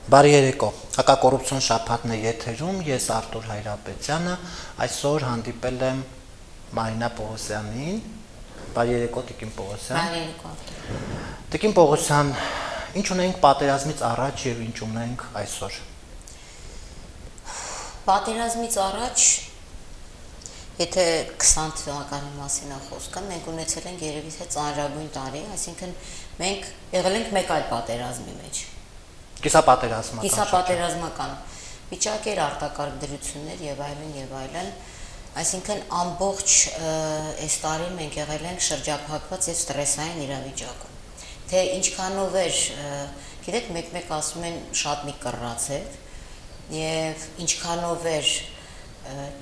Բարի երեկո, հակակոռուպցիոն շաբաթն է եթերում, ես Արտուր Հայրապետյանը, այսօր հանդիպել եմ Մարինա Պողոսյանին, բարի երեկո Տիկին Պողոսյան։ Բարի երեկո Արտուր։ Տիկին Պողոսյան, ինչ ունենք պատերազմից առաջ եւ ինչ ունենք այսօր։ Պատերազմից առաջ, եթե 20 թվականի մասին է խոսքը, մենք ունեցել ենք երևի թե ծանրագույն տարի, այսինքն մենք եղել ենք մեկ այլ պատերազմի մեջ։ Կիսապատերազմական վիճակ էր, արտակարգ դրություններ եւ այլն, այսինքն ամբողջ այս տարի մենք եղել ենք շրջափակված եւ ստրեսային իրավիճակում։ Թե ինչքանով էր, գիտեք, մեկ-մեկ ասում են շատ մի կռացել եւ ինչքանով էր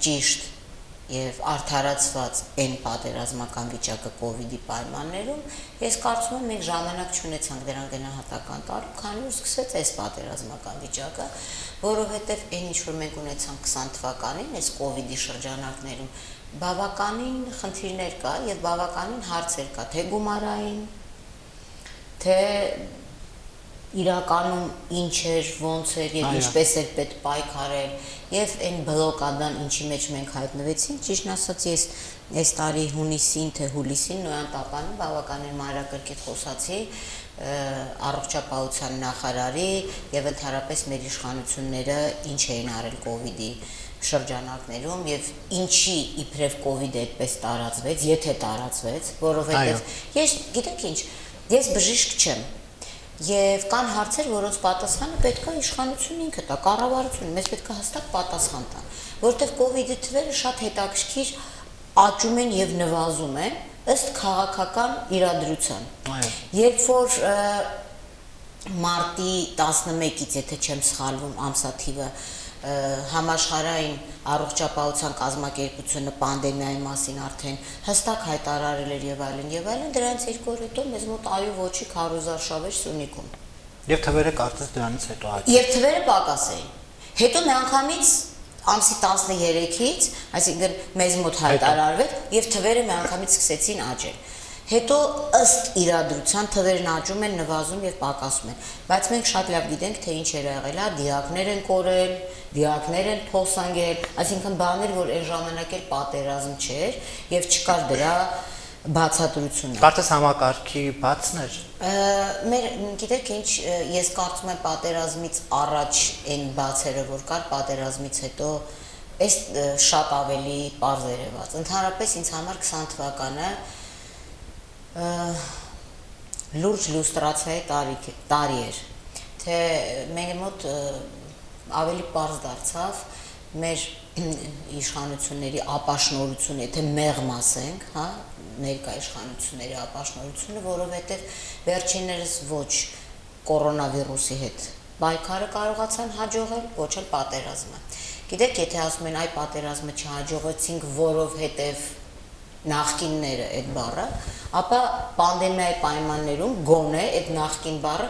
ճիշտ եւ արդարացված այն պատերազմական վիճակը կոവിഡ്ի պայմաններում, ես կարծում եմ մենք ժամանակ չունեցանք դրան գնահատական տալու, քանի որ սկսեց այս պատերազմական վիճակը, որովհետեւ այն ինչ որ մենք ունեցանք 20 թվականին, այս կոവിഡ്ի շրջանակներում, բավականին խնդիրներ կա եւ բավականին հարցեր կա, թե գումարային, թե իրականում ինչ էր, ոնց էր եւ ինչպես էր պետք պայքարել եւ այն բլոկադան ինչի մեջ մենք հայտնվեցինք, ճիշտ ասած ես այս տարի հունիսին թե հուլիսին նոյան տապանում բավականին մանրակրկիտ խոսացի առողջապահության նախարարի եւ ընդհանրապես մեր իշխանությունները ինչ էին արել կոവിഡ്ի շրջանակներում եւ ինչի իբրև կոവിഡ്ը այդպես տարածվեց, եթե տարածվեց, որովհետեւ ես գիտեք ինչ, ես բժիշկ չեմ Եվ կան հարցեր, որոնց պատասխանը պետք է իշխանությունը ինքը տա, կառավարությունը, մեզ պետք է հստակ պատասխան տա, որովհետև կոവിഡ്ի թվերը շատ հետաքրքիր աճում են եւ նվազում են ըստ քաղաքական իրադրության։ Երբ որ մարտի 11-ից, եթե չեմ սխալվում, ամսաթիվը համաշխարհային առողջապահության կազմակերպությունը պանդեմիայի մասին արդեն հստակ հայտարարել էր եւ այլն, դրանից 2 օր հետո մեզ մոտ այու ոչի քարոզար շավեր Սյունիքում։ Եվ թվերը կարծես դրանից հետո աճ։ Եվ թվերը պակաս էին։ Հետո միանգամից ամսի 13-ից, այսինքն մեզ մոտ հայտարարվեց եւ թվերը միանգամից սկսեցին աճել։ Հետո ըստ իրադրության թվերն աճում են, նվազում եւ պակասում են, բայց մենք շատ լավ գիտենք, թե ինչ էր եղել, դիակներ են կորել, դիակներ են փոսանգել, այսինքն բաներ, որ այն ժամանակ էլ պատերազմ չէր եւ չկար դրա բացատրությունը։ Կարծես համակարգի բացն էր։ Մեր գիտեք ինչ, ես կարծում եմ պատերազմից առաջ այն բացերը, որ կար, պատերազմից հետո այս շատ ավելի պարզ երևաց։ Ընդհանրապես ինձ համար 20 թվականը լուրջ լուստրացիայի տարի էր, թե մեր մոտ ավելի պարզ դարձավ մեր իշխանությունների ապաշնորհությունը, եթե մեղմ ասենք, ներկա իշխանությունների ապաշնորհությունը, որովհետև վերջիններս ոչ կորոնավիրուսի հետ պայքարը կարողացան հաջողել, ոչ էլ պատերազմը։ Գիտեք, եթե ասում են այ պատերազմը չհաջողեցինք, որովհետև նախկինները այդ բառը, ապա պանդեմիայի պայմաններում գոնե այդ նախկին բառը,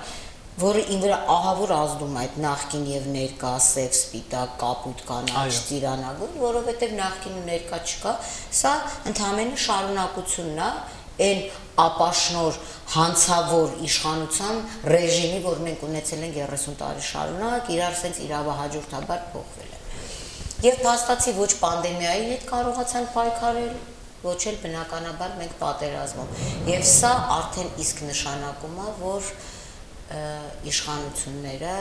որը ին վրա ահավոր ազդում է այդ նախկին եւ ներկա, սև, սպիտակ, կապույտ, կանաչ, ծիրանագույն, որովհետեւ նախկին ու ներկա չկա, սա ընդհանրապես շարունակությունն է այն ապաշնոր հանցավոր իշխանության ռեժիմի, որ մենք ունեցել ենք 30 տարի շարունակ, իրար սենց իրավահաջորդաբար փոխվել է։ Եվ փաստացի ոչ պանդեմիայի հետ կարողացան պայքարել, ոչ էլ բնականաբար մենք պատերազմում։ Եվ սա արդեն իսկ նշանակում է, որ իշխանությունները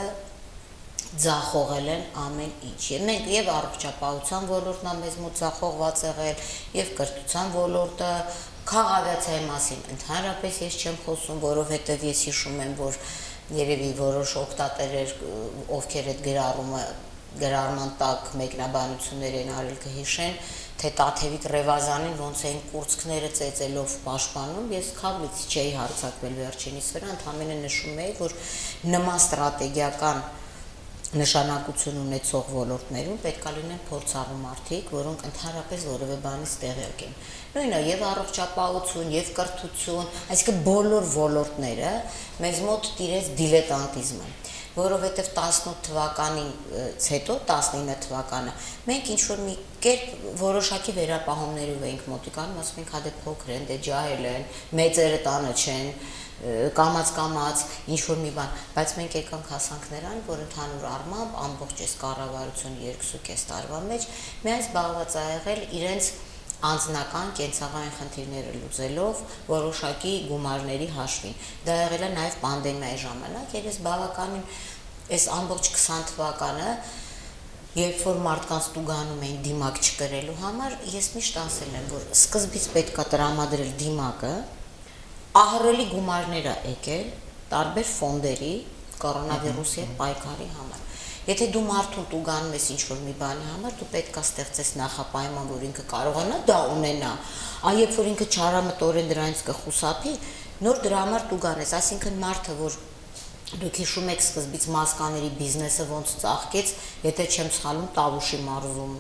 ձախողել են ամեն ինչ։ Մենք եւ առողջապահության ոլորտն է մեզ մոտ ձախողված եղել, եւ կրթության ոլորտը, քաղաքացիայի մասին ընդհանրապես ես չեմ խոսում, որովհետեւ ես հիշում եմ, որ երևի որոշ օկտատերեր, ովքեր այդ գրառման տակ մեկնաբանություններ են արել կհիշեն, թե Տաթևիկ Ռևազանին ոնց էին կուրծքները ծեծելով պաշտպանում, ես քավլից չէի հարձակվել վերջինիս վրա, ընդհանրապես նշում էի, որ նման ստրատեգիական նշանակություն ունեցող ոլորտներում պետք է լինեն փորձառու մարդիկ, որոնք ընդհանրապես որևէ բանից տեղյակ են։ Նույնը եւ առողջապահություն, եւ կրթություն, այսինքն բոլոր ոլորտները մեզ մոտ տիրեց դիլետանտիզմը։ որովհետև 18 թվականից հետո 19 թվականը մենք ինչ որ մի կերպ որոշակի վերապահումներով էինք մոտիկանում, ասում ենք հա դե փոքր են, դե ջահել են, մեծերը տանը չեն, կամած ինչ որ մի բան, բայց մենք եկանք հասանք նրան, որ ընդհանուր առմամբ ամբողջ այս կառավարությունը 2.5 տարվա մեջ միայն զբաղված ա եղել իրենց անձնական կենցաղային խնդիրները լուծելով որոշակի գումարների հաշվին։ Դա եղել է նաև պանդեմիայի ժամանակ, եւ ես բավականին այս ամբողջ 20 թվականը, երբ որ մարդկանց տուգանում էին դիմակ չկրելու համար, ես միշտ ասել եմ, որ սկզբից պետք է տրամադրել դիմակը, ահռելի գումարներ ա եկել տարբեր ֆոնդերի կորոնավիրուսի հետ պայքարի համար։ Եթե դու մարդուն տուգանում ես ինչ-որ մի բանի համար, դու պետք է ստեղծես նախապայման, որ ինքը կարողանա դա ունենա, այ երբ որ ինքը չարամտորեն դրանից կխուսափի, նոր դրա համար տուգանես, այսինքն մարդը, որ դուք հիշում եք սկզբից մասկաների բիզնեսը ոնց ծաղկեց, եթե չեմ սխալվում, Տավուշի մարզում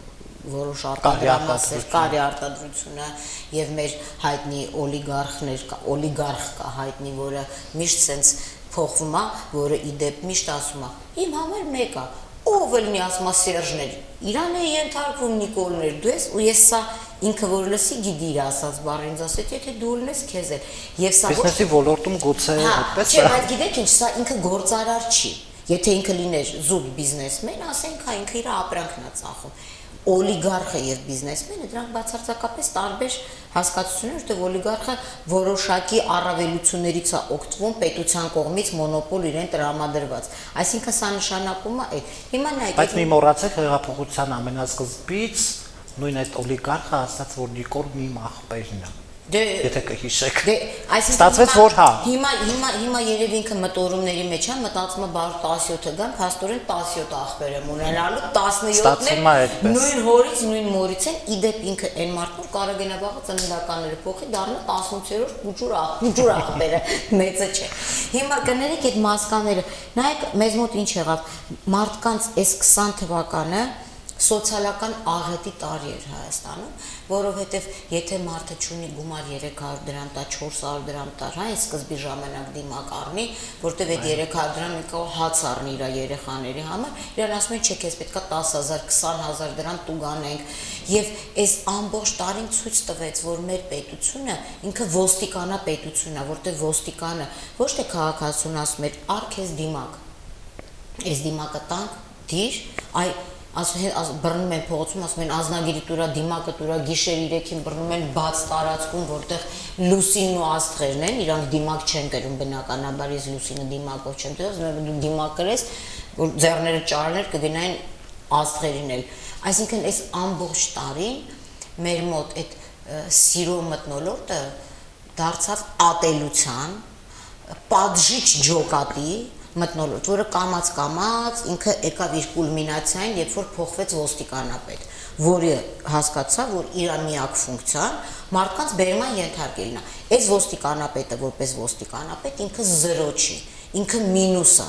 որոշ արտադրամասեր, կարի արտադրությունը եւ մեր հայտնի օլիգարխ կա հայտնի, որը միշտ սենց փոխվում է, որը իդեպ միշտ ասում է, իմ համար մեկ է, ով ելնի ասում է Սերժներ, իրան է ենթարկվում Նիկոլներ, դու ես ու ես սա ինքը որ լսի գիտի իր ասած բառը ինձ ասեց, եթե դու ելնես քեզ էլ։ Եվ սա բիզնեսի ոլորտում գուցե այդպես է։ Չէ, բայց գիտեք ինչ, սա ինքը գործարար չի։ Եթե ինքը լիներ զուտ բիզնեսմեն, ասենք, հա ինքը իր ապրանքն է ծախում։ Օլիգարխը եւ բիզնեսմենը դրանք բացարձակապես տարբեր հասկացություններ, որտեղ օլիգարխը որոշակի առավելություններից է օգտվում պետության կողմից մոնոպոլ իրեն տրամադրված։ Այսինքն սա նշանակում է այդ։ Հիմա նայեք։ Բայց մի մոռացեք հեղափոխության ամենասկզբից նույն այդ օլիգարխը ասաց, որ Նիկոլ մի ախպերն է։ Եթե կհիշեք։ Ստացվեց որ հա։ Հիմա երևի ինքը մտորումների մեջ է, մտածում է բար 17-ը գան, փաստորեն 17 ախպեր եմ ունենալու, 17-ն նույն հորից, նույն մորից են, իդեպ ինքը այն մարդուն կարող է վաղը ծննդականները փոխի, դառնա 18-րդ բուջուր ախպերը, մեծը չէ։ Հիմա կներեք այդ մասկաները, նայեք մեզ մոտ ինչ եղավ, մարդկանց այս 20 թվականը սոցիալական աղետի տարի էր Հայաստանում, որովհետև եթե մարդը չունի գումար 300 դրամ տա, 400 դրամ տա, հա, այս սկզբի ժամանակ դիմակ առնի, որտեվ այդ 300 դրամը կարող հաց առնի իր երեխաների համար, իրան ասում են, չէ, քեզ պետքա 10,000, 20,000 դրամ տուգանենք, եւ այս ամբողջ տարին ցույց տվեց, որ մեր պետությունը ինքը ոստիկանապետությունն է, որտեվ ոստիկանը ոչ թե քաղաքացուն ասում էր, առ քեզ դիմակ, այս դիմակը տանք, դիր, այ բռնում են փողոցում, ասում են ազնագիրի տուրա, դիմակը տուրա, գիշեր 3-ին բռնում են բաց տարածքում, որտեղ լուսինն ու աստղերն են, իրանք դիմակ չեն կրում բնականաբար, ես լուսինը դիմակով չեմ տվել, դու դիմակ կրես, որ ձեռները ճարներ կգնային աստղերին էլ։ Այսինքն այս ամբողջ տարին մեր մոտ այդ սիրո մթնոլորտը դարձավ ատելության, պատժիչ ջոկատի մթնոլորտ, որը կամած ինքը եկավ իր կուլմինացիային, երբ որ փոխվեց ոստիկանապետ, որը հասկացա, որ իր միակ ֆունկցիան մարդկանց բերման ենթարկելն է։ Այս ոստիկանապետը որպես ոստիկանապետ ինքը զրո չի, ինքը մինուս է,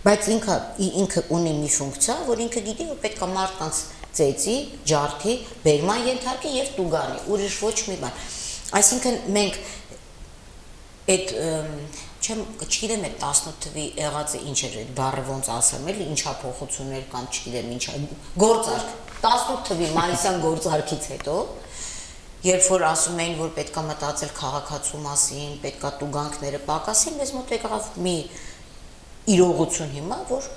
բայց ինքը ունի մի ֆունկցիա, որ ինքը գիտի, որ պետք է մարդկանց ծեծի, ջարդի, բերման ենթարկի եւ տուգանի, ուրիշ ոչ մի բան։ Այսինքն մենք այդ չգիտեմ այդ 18 թվի եղածը ինչ էր այդ բառը ոնց ասեմ էլի ինչա փոխություններ կամ չգիտեմ ինչա գործարք 18 թվի մայիսյան գործարքից հետո երբ որ ասում էին որ պետքա մտածել քաղաքացու մասին, պետքա տուգանքները պակասեն, մեզ մոտ եկավ մի իրողություն հիմա, որ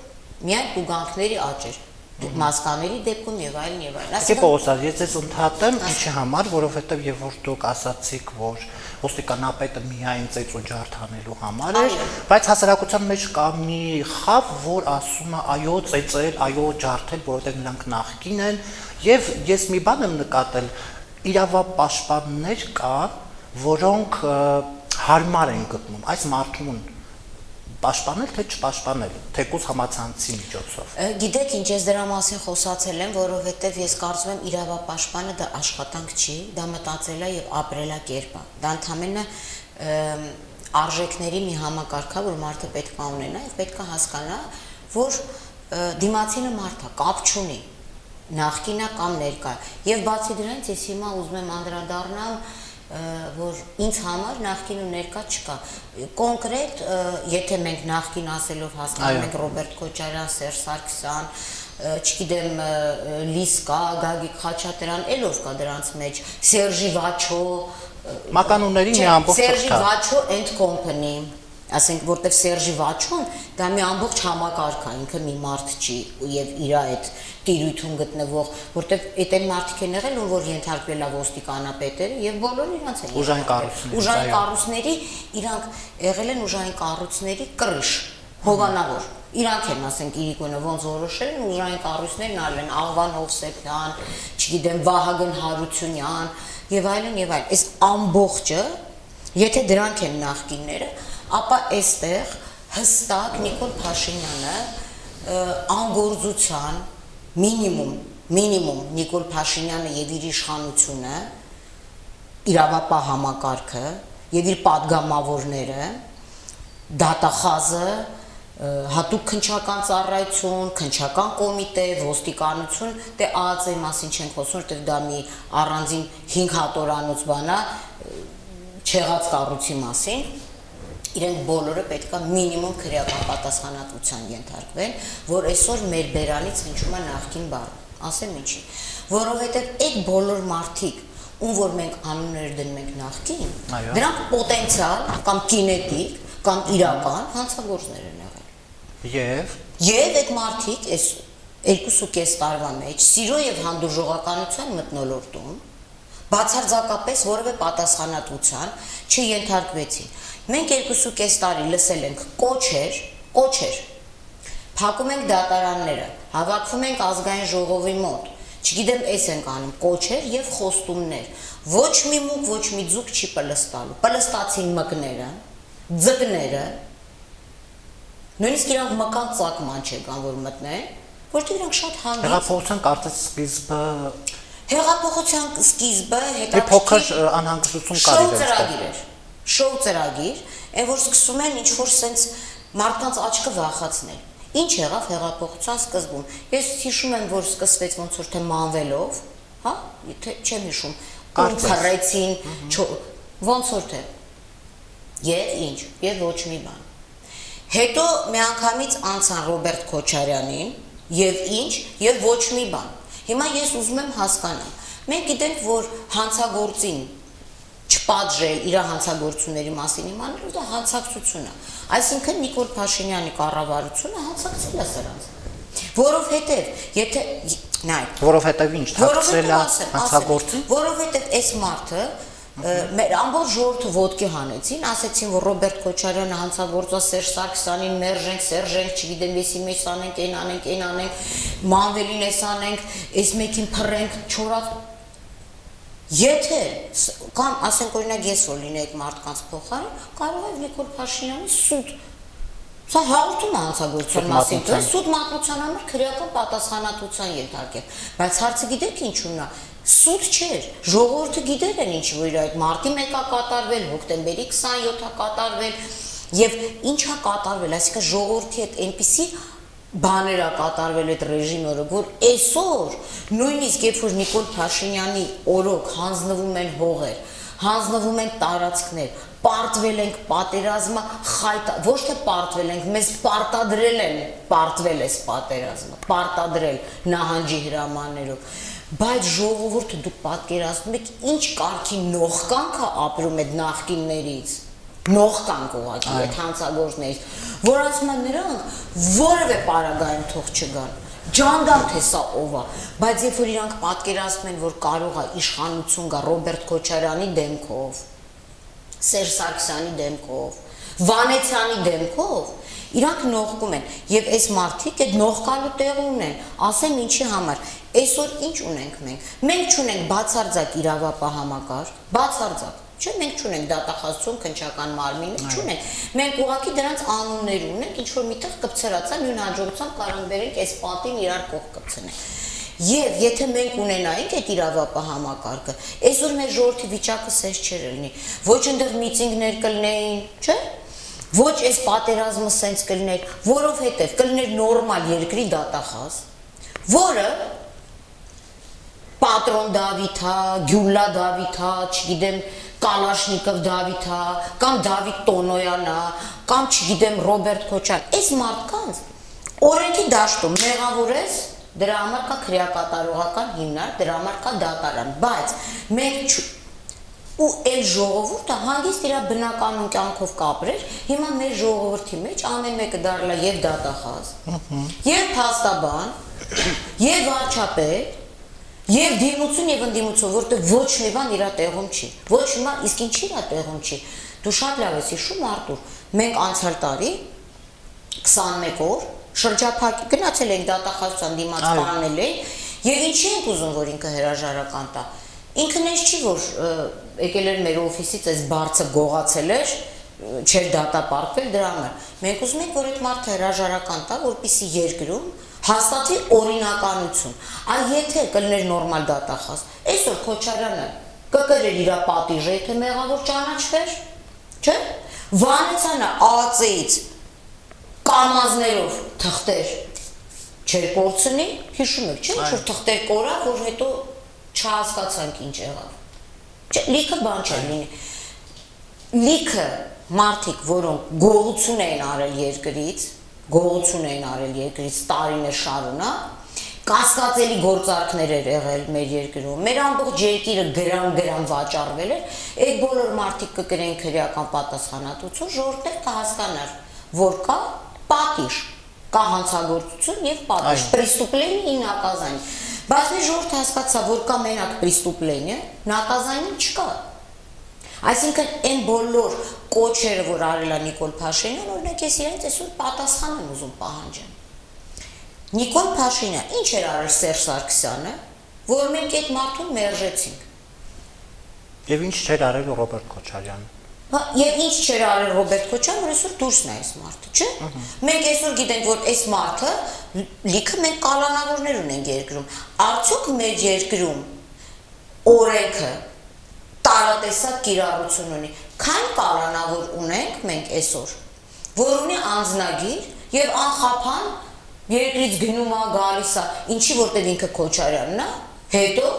միայն տուգանքների աճ էր մասկաների դեպքում եւ այլն եւ այլն։ Այսինքն Պողոսյան, ես ձեզ ընդհատեմ ինչի համար, որովհետեւ եւ որ դուք ասացիք, որ ոստիկանապետը միայն ծեծ ու ջարդ անելու համար է, բայց հասարակության մեջ կա մի խավ, որ ասում է այո ծեծել, այո ջարդել, որովհետեւ նրանք նախկին են եւ ես մի բան եմ նկատել, իրավապաշտպաններ կան, որոնք հարմար են գտնում այս մարդուն պաշտպանել թե չպաշտպանել, թեկուզ համացանցի միջոցով։ Գիտեք ինչ, ես դրա մասին խոսացել եմ, որովհետև ես կարծում եմ իրավապաշտպանը դա աշխատանք չի, դա մտածել է եւ ապրելակերպ է։ Դա ընդհանրապես արժեքների մի համակարգ է, որ մարդը պետք է ունենա եւ պետք է հասկանա, որ դիմացինը մարդ է, կապ չունի, նախկինա կամ ներկա։ Եվ բացի դրանից ես հիմա ուզում եմ անդրադառնալ որ ինձ համար նախկին ու ներկա չկա։ Կոնկրետ, եթե մենք նախկին ասելով հասկանում ենք Ռոբերտ Քոչարյան, Սերժ Սարգսյան, չգիտեմ, Լիսկա, Գագիկ Խաչատրյան, ելով կա դրանց մեջ, Սերժի Վաչո, մականունների մի ամբողջ Սերժի Վաչո and Company, ասենք, որտեղ Սերժի Վաչոն դա մի ամբողջ համակարգ է, ինքը մի մարդ չի եւ իր այդ տիրույթում գտնվող, որտեղ այդ մարդիկ են եղել, ում որ ենթարկվել է ոստիկանապետերը եւ բոլորը իրանց են ուժային կառույցների, իրանք եղել են ուժային կառույցների կրիշ, հովանավոր։ Իրանք են, ասենք, իրիկունը ոնց որոշել են ուժային կառույցներն արել են Աղվան Հովսեփյան, չգիտեմ, Վահագն Հարությունյան եւ այլն եւ այլն։ Այս ամբողջը, եթե դրանք են նախկինները, ապա այստեղ հստակ Նիկոլ Փաշինյանը անգործության մինիմում Նիկոլ Փաշինյանը եւ իր իշխանությունը, իրավապահ համակարգը եւ իր падգամավորները, դատախազը, հատուկ քննչական ծառայություն, քննչական կոմիտե, ոստիկանություն, դե ԱԱԾ-ի մասին չենք խոսում, որտեղ դա մի առանձին 5 հատորանոց բան է, չեղած կառույցի մասին, իրենք բոլորը պետք է մինիմում քրեական պատասխանատվության ենթարկվեն, որ այսօր մեր բերանից հնչում է նախկին բառը, ասեմ ինչի, որովհետև այդ բոլոր մարդիկ, ում որ մենք անուններ դնում ենք նախկին, դրանք պոտենցիալ կամ կինետիկ կամ իրական հանցագործներ են եղել։ Եվ այդ մարդիկ այս 2.5 տարվա մեջ սիրո եւ հանդուրժողականության մթնոլորտում բացարձակապես որևէ պատասխանատվության չենթարկվեցին։ Մենք 2.5 տարի լսել ենք կոչեր, փակում ենք դատարանները, հավաքվում ենք ազգային ժողովի մոտ, չգիտեմ, էս ենք անում, կոչեր եւ խոստումներ։ Ոչ մի մուկ, ոչ մի ձուկ չի պլստալու։ Պլստացին մկները, ձկները, նույնիսկ իրանք մկան ծակման չեկան, որ մտնեն, որտեղ իրանք շատ հանգիստ։ Հեղափոխության կարծես սկիզբը Հեղափոխության սկիզբը փոքր անհանգստություն կար շոու ծրագիր, այն որ սկսում են ինչ-որ սենց մարդկանց աչքը վախացնել։ Ինչ եղավ հեղափոխության սկզբում։ Ես հիշում եմ, որ սկսվեց ոնց որ թե մանվելով, հա, թե չեմ հիշում, քարեցին, ոնց որ թե։ Եվ ինչ, եւ ոչ մի բան։ Հետո միանգամից անցան Ռոբերտ Քոչարյանին, եւ ինչ, եւ ոչ մի բան։ Հիմա ես ուզում եմ հասկանալ։ Մենք գիտենք, որ հանցագործին չպատժել իր հանցագործությունների մասին իմանալու դա հանցակցություն է։ Այսինքն Նիկոլ Փաշինյանի կառավարությունը հանցակցել է սրանց։ Որովհետև եթե նայեք, որովհետև ինչ թաքցրել է հանցագործին, որովհետև այս մարդը մեր ամբողջ ժողովուրդը ոտքի հանեցին, ասեցին, որ Ռոբերտ Քոչարյանը հանցագործա Սերժ Սարգսյանին մերժենք, Սերժենք, չգիտեմ, եսի մեջ անենք, այն անենք, մանվելին էս անենք, այս մեկին փռենք, չորած Եթե կամ ասենք օրինակ ես որ լինեի այդ մարդկանց փոխարեն, կարող է Նիկոլ Փաշինյանի սուտ Սա հաղորդում է հանցագործության մասին, սուտ մատնության համար քրեական պատասխանատվության ենթարկել, բայց հարցը գիտեք ինչու՞մն է, սուտ չէր, ժողովուրդը գիտեր են ինչ որ այդ մարտի 1-ա կատարվել, հոկտեմբերի 27-ա կատարվել եւ ինչա կատարվել, այսինքն ժողովրդի հետ այնպիսի բաներ է կատարվել այդ ռեժիմի օրոք, որ այսօր նույնիսկ երբ որ Նիկոլ Փաշինյանի օրոք հանձնվում են հողեր, հանձնվում են տարածքներ, պարտվել ենք պատերազմը, ոչ թե պարտվել ենք, մեզ պարտադրել են, պարտվել էս պատերազմը, պարտադրել նահանջի հրամաններով, բայց ժողովուրդը դուք պատկերացնում եք ինչ կարգի նողկանք է ապրում այդ նախկիններից, նողկանք ուղղակի այդ հանցագործներից, որ ասում են նրանք որևէ պարագայում թող չգան, ջանդամ թե սա ով է, բայց երբ որ իրանք պատկերացնում են, որ կարող է իշխանություն գա Ռոբերտ Քոչարյանի դեմքով, Սերժ Սարգսյանի դեմքով, Վանեցյանի դեմքով, իրանք նողկում են եւ այս մարդիկ այդ նողկալու տեղ ունեն, ասեմ ինչի համար, այսօր ինչ ունենք մենք չունենք բացարձակ իրավապահ համակարգ, բացարձակ Չէ, մենք չունենք դատախազություն, քննչական մարմիններ, չունենք։ Մենք ուղղակի դրանց անուններ ունենք, ինչ որ միտեղ կպցրացա, նույն հաջողությամբ կարող բերենք այս պատին իրար կողք կպցնենք։ Եվ եթե մենք ունենայինք այդ իրավապահ համակարգը, այսօր մեր ժողովրդի վիճակը սենց չէր լինի։ Ոչ այնտեղ միտինգներ կլինեին, չէ՞։ Ոչ այս պատերազմը սենց կլիներ, որովհետև կլիներ նորմալ երկրի դատախազ, որը Պատրոն Դավիթ, Գյուլա Դավիթ, չգիտեմ Կալաշնիկով Դավիթա, կամ Դավիթ Տոնոյանա, կամ չգիտեմ Ռոբերտ Քոչարյան, այս մարդկանց օրենքի դաշտում մեղավորես, դրա համար կա քրեակատարողական հիմնարկ, դրա համար կա դատարան, բայց մենք ու այլ ժողովուրդը հանգիստ իր բնականon կյանքով կապրեր, հիմա մեր ժողովրդի մեջ ամեն մեկը դառնա եւ դատախազ, եւ փաստաբան, եւ վարչապետ, եւ դիմություն եւ ընդդիմություն, որտեղ ոչ մի բան իր տեղում չի, ոչ մի բան իսկ ինչի իր տեղում չի։ Դու շատ լավ ես հիշում, Արտուր, մենք անցյալ տարի 21 օր շրջափակ գնացել ենք դատախազության դիմաց կանել ենք եւ ինչի ենք ուզում որ ինքը հրաժարական տա։ Ինքն էս չի որ եկել էր մեր օֆիսից այս բարձը գողացել էր, չէր դատապարտվել դրա համար։ Մենք ուզում ենք որ այդ մարդը հրաժարական տա, որպեսզի երկրում հաստատվի օրինականություն։ Այ եթե կլներ նորմալ դատախազ, այսօր Քոչարյանը կկրեր իր պատիժը, եթե մեղավոր ճանաչվեր, չէ՞։ Վանեցյանը ԱԱՑ-ից կամազներով թղթեր չէր կորցնի, հիշում եք, չէ՞, որ թղթեր կորավ, որ հետո չհասկացանք ինչ եղավ։ Չէ, լիքը բան չէր լինի։ Լիքը մարդիկ, որոնք գողություն էին արել երկրից, տարիներ շարունակ, կասկածելի գործարքներ էր եղել մեր երկրում, մեր ամբողջ երկիրը գրամ վաճառվել էր, այդ բոլոր մարդիկ կգրեն քրեական պատասխանատվություն, ժողովուրդը կհասկանար, որ կա պատիժ, կա հանցագործություն եւ պատիժ, преступление и наказание։ Բայց մեր ժողովուրդը հասկացա, որ կա մենակ преступление, наказание չկա։ Այսինքն այն բոլոր կոչերը, որ արել է Նիկոլ Փաշինյան, օրինակ ես իրենց այսօր պատասխան եմ ուզում պահանջեմ։ Նիկոլ Փաշինյան ինչ էր արել Սերժ Սարգսյանը, որ մենք այդ մարդուն մերժեցինք։ Եվ ինչ չէր արել Ռոբերտ Քոչարյանը։ Եվ ինչ չէր արել Ռոբերտ Քոչարյանը, որ այսօր դուրսն է այս մարդը, չէ՞։ Մենք այսօր գիտենք, որ այս մարդը լիքը մենք կալանավորներ ունենք երկրում։ Արդյոք մեր երկրում օրենքը տարատեսակ կիրառություն ունի։ Քան կալանավոր ունենք մենք այսօր, որ ունի անձնագիր եւ անխափան երկրից գնում է, գալիս է, ինչի որտեղ ինքը Քոչարյանն է, հետո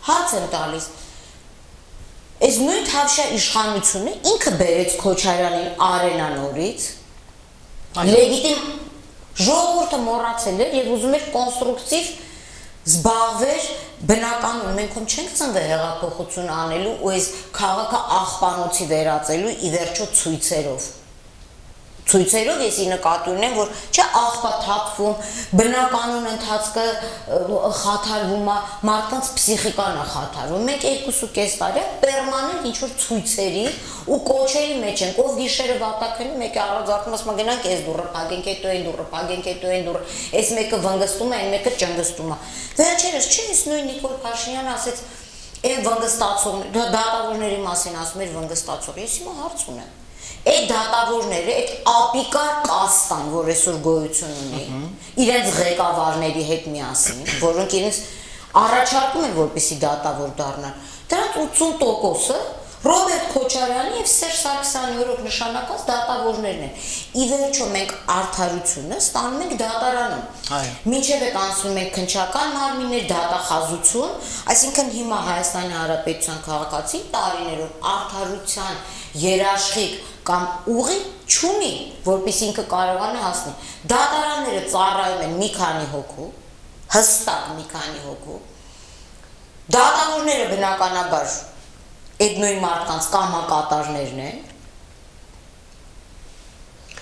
հարց եմ տալիս։ Այս նույն Թավշյա իշխանությունը ինքը բերեց Քոչարյանին արենանորից, լեգիտիմ ժողովուրդը մոռացել էր եւ ուզում էր կոնստրուկտիվ զբաղվեր բնականon, մենք ում չենք ծնվել հեղափոխություն անելու ու այս քաղաքը աղբանոցի վերածելու ի վերջո ցույցերով եսի նկատի ունեմ, որ չէ աղբա թափվում, բնականon ընթացքը խաթարվում է, մարդկանց փսիխիկան է խաթարվում։ Մենք 2.5 տարի պերմանենտ ինչ-որ ցույցերի ու կոչերի մեջ ենք, ով գիշերը վատակելու, մեկը առանձարտում ասում է գնանք այս դուռը փակենք, հետո այն դուռը փակենք, հետո այն դուռը, այս մեկը վնգստում է, այն մեկը ճնգստում է։ Վերջերս չէ, ես նույն Նիկոլ Փաշինյանը ասեց, այն վնգստացողներ, դատավորների մասին ասում էր վնգստացող, ես հիմա հարց ունեմ։ Այդ դատավորները, այդ ապիկար կաստան, որ այսօր գոյություն ունի, իրենց ղեկավարների հետ միասին, որոնք իրենց առաջարկում են, որպեսզի դատավոր դառնան, դրանց 80%-ը Ռոբերտ Քոչարյանի եւ Սերժ Սարգսյանի օրոք նշանակած դատավորներն են։ Ի վերջո մենք արդարությունը ստանում ենք դատարանում։ Մինչև այդ անցնում ենք քննչական մարմիններ, դատախազություն, այսինքն հիմա Հայաստանի Հանրապետության քաղաքացի տարիներով արդարության երաշխիք կամ ուղի չունի, որպեսզի ինքը կարողանա հասնի։ Դատարանները ծառայում են մի քանի հոգու, հստակ մի քանի հոգու։ Դատավորները բնականաբար այդ նույն մարդկանց կամակատարներն են։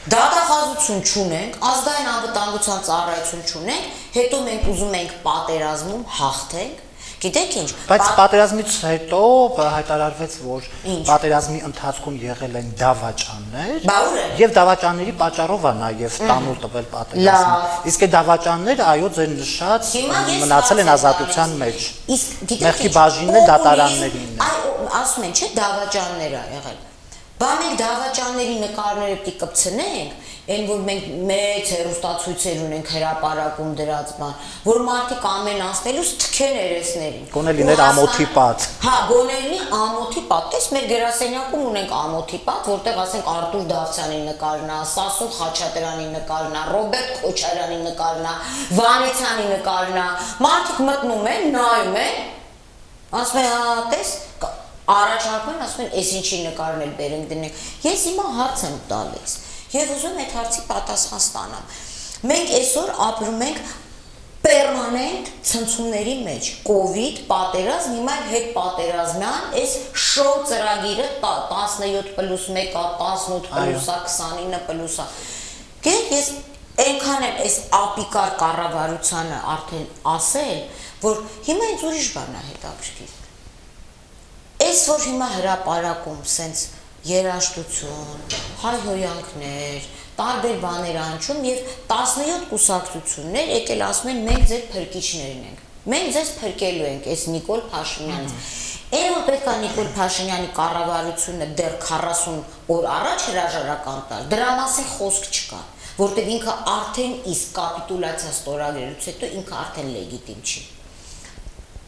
Դատախազություն չունենք, ազգային անվտանգության ծառայություն չունենք, հետո մենք ուզում ենք պատերազմում հաղթենք։ Գիտեք ինչ։ Բայց պատերազմից հետո հայտարարվեց, որ պատերազմի ընթացքում եղել են դավաճաններ, եւ դավաճանների պատճառով է նաեւ տանուլ տվել պատերազմը։ Իսկ այդ դավաճանները այո ձեր նշած մնացել են ազատության մեջ։ Իսկ գիտեք ինչ։ Մեղքի բաժինն է դատարաններին։ Ասում են, չէ, դավաճաններ ա եղել։ Բա մենք դավաճանների նկարները պիտի կպցնենք, այն որ մենք մեծ հեռուստացույցեր ունենք հրապարակում դրած բան, որ մարդիկ ամեն անցնելուց թքեն երեսներին։ Գոնե լիներ ամոթի պատ։ Հա, գոնե լինի ամոթի պատ։ Տես մեր գրասենյակում ունենք ամոթի պատ, որտեղ ասենք Արտուր Դավթյանի նկարն է, Սասուն Խաչատրյանի նկարն է, Ռոբերտ Քոչարյանի նկարն է, Վանեցյանի նկարն է։ Մարդիկ մտնում են, նայում են, ասում են, հա, տես առաջարկում են, ասում են, «Էս ինչի նկարն էլ բերենք դնենք»։ Ես հիմա հարց եմ տալիս եւ ուզում եմ այդ հարցի պատասխան ստանամ։ Մենք այսօր ապրում ենք պերմանենտ ցնցումների մեջ, կովիդ, պատերազմ, հիմա հետ պատերազմյան այս շոու ծրագիրը 17+1-ա, 18+-ա, 29+-ա։ Ես այնքան եմ այս ապիկար կառավարությանը արդեն ասել, որ հիմա ինձ ուրիշ բան է հետաքրքիր։ Այս որ հիմա հրապարակում սենց երաժշտություն, հայհոյանքներ, տարբեր բաներ անջում եւ 17 կուսակցություններ եկել ասում են մենք ձեր փրկիչներն ենք։ Մենք ձեզ փրկելու ենք այս Նիկոլ Փաշինյանից։ Այն որ պետք է Նիկոլ Փաշինյանի կառավարությունը դեռ 40 օր առաջ հրաժարական տալ, դրա մասին խոսք չկա, որտեղ ինքը արդեն իսկ կապիտուլյացիա ստորագրելուց հետո ինքը արդեն լեգիտիմ չի։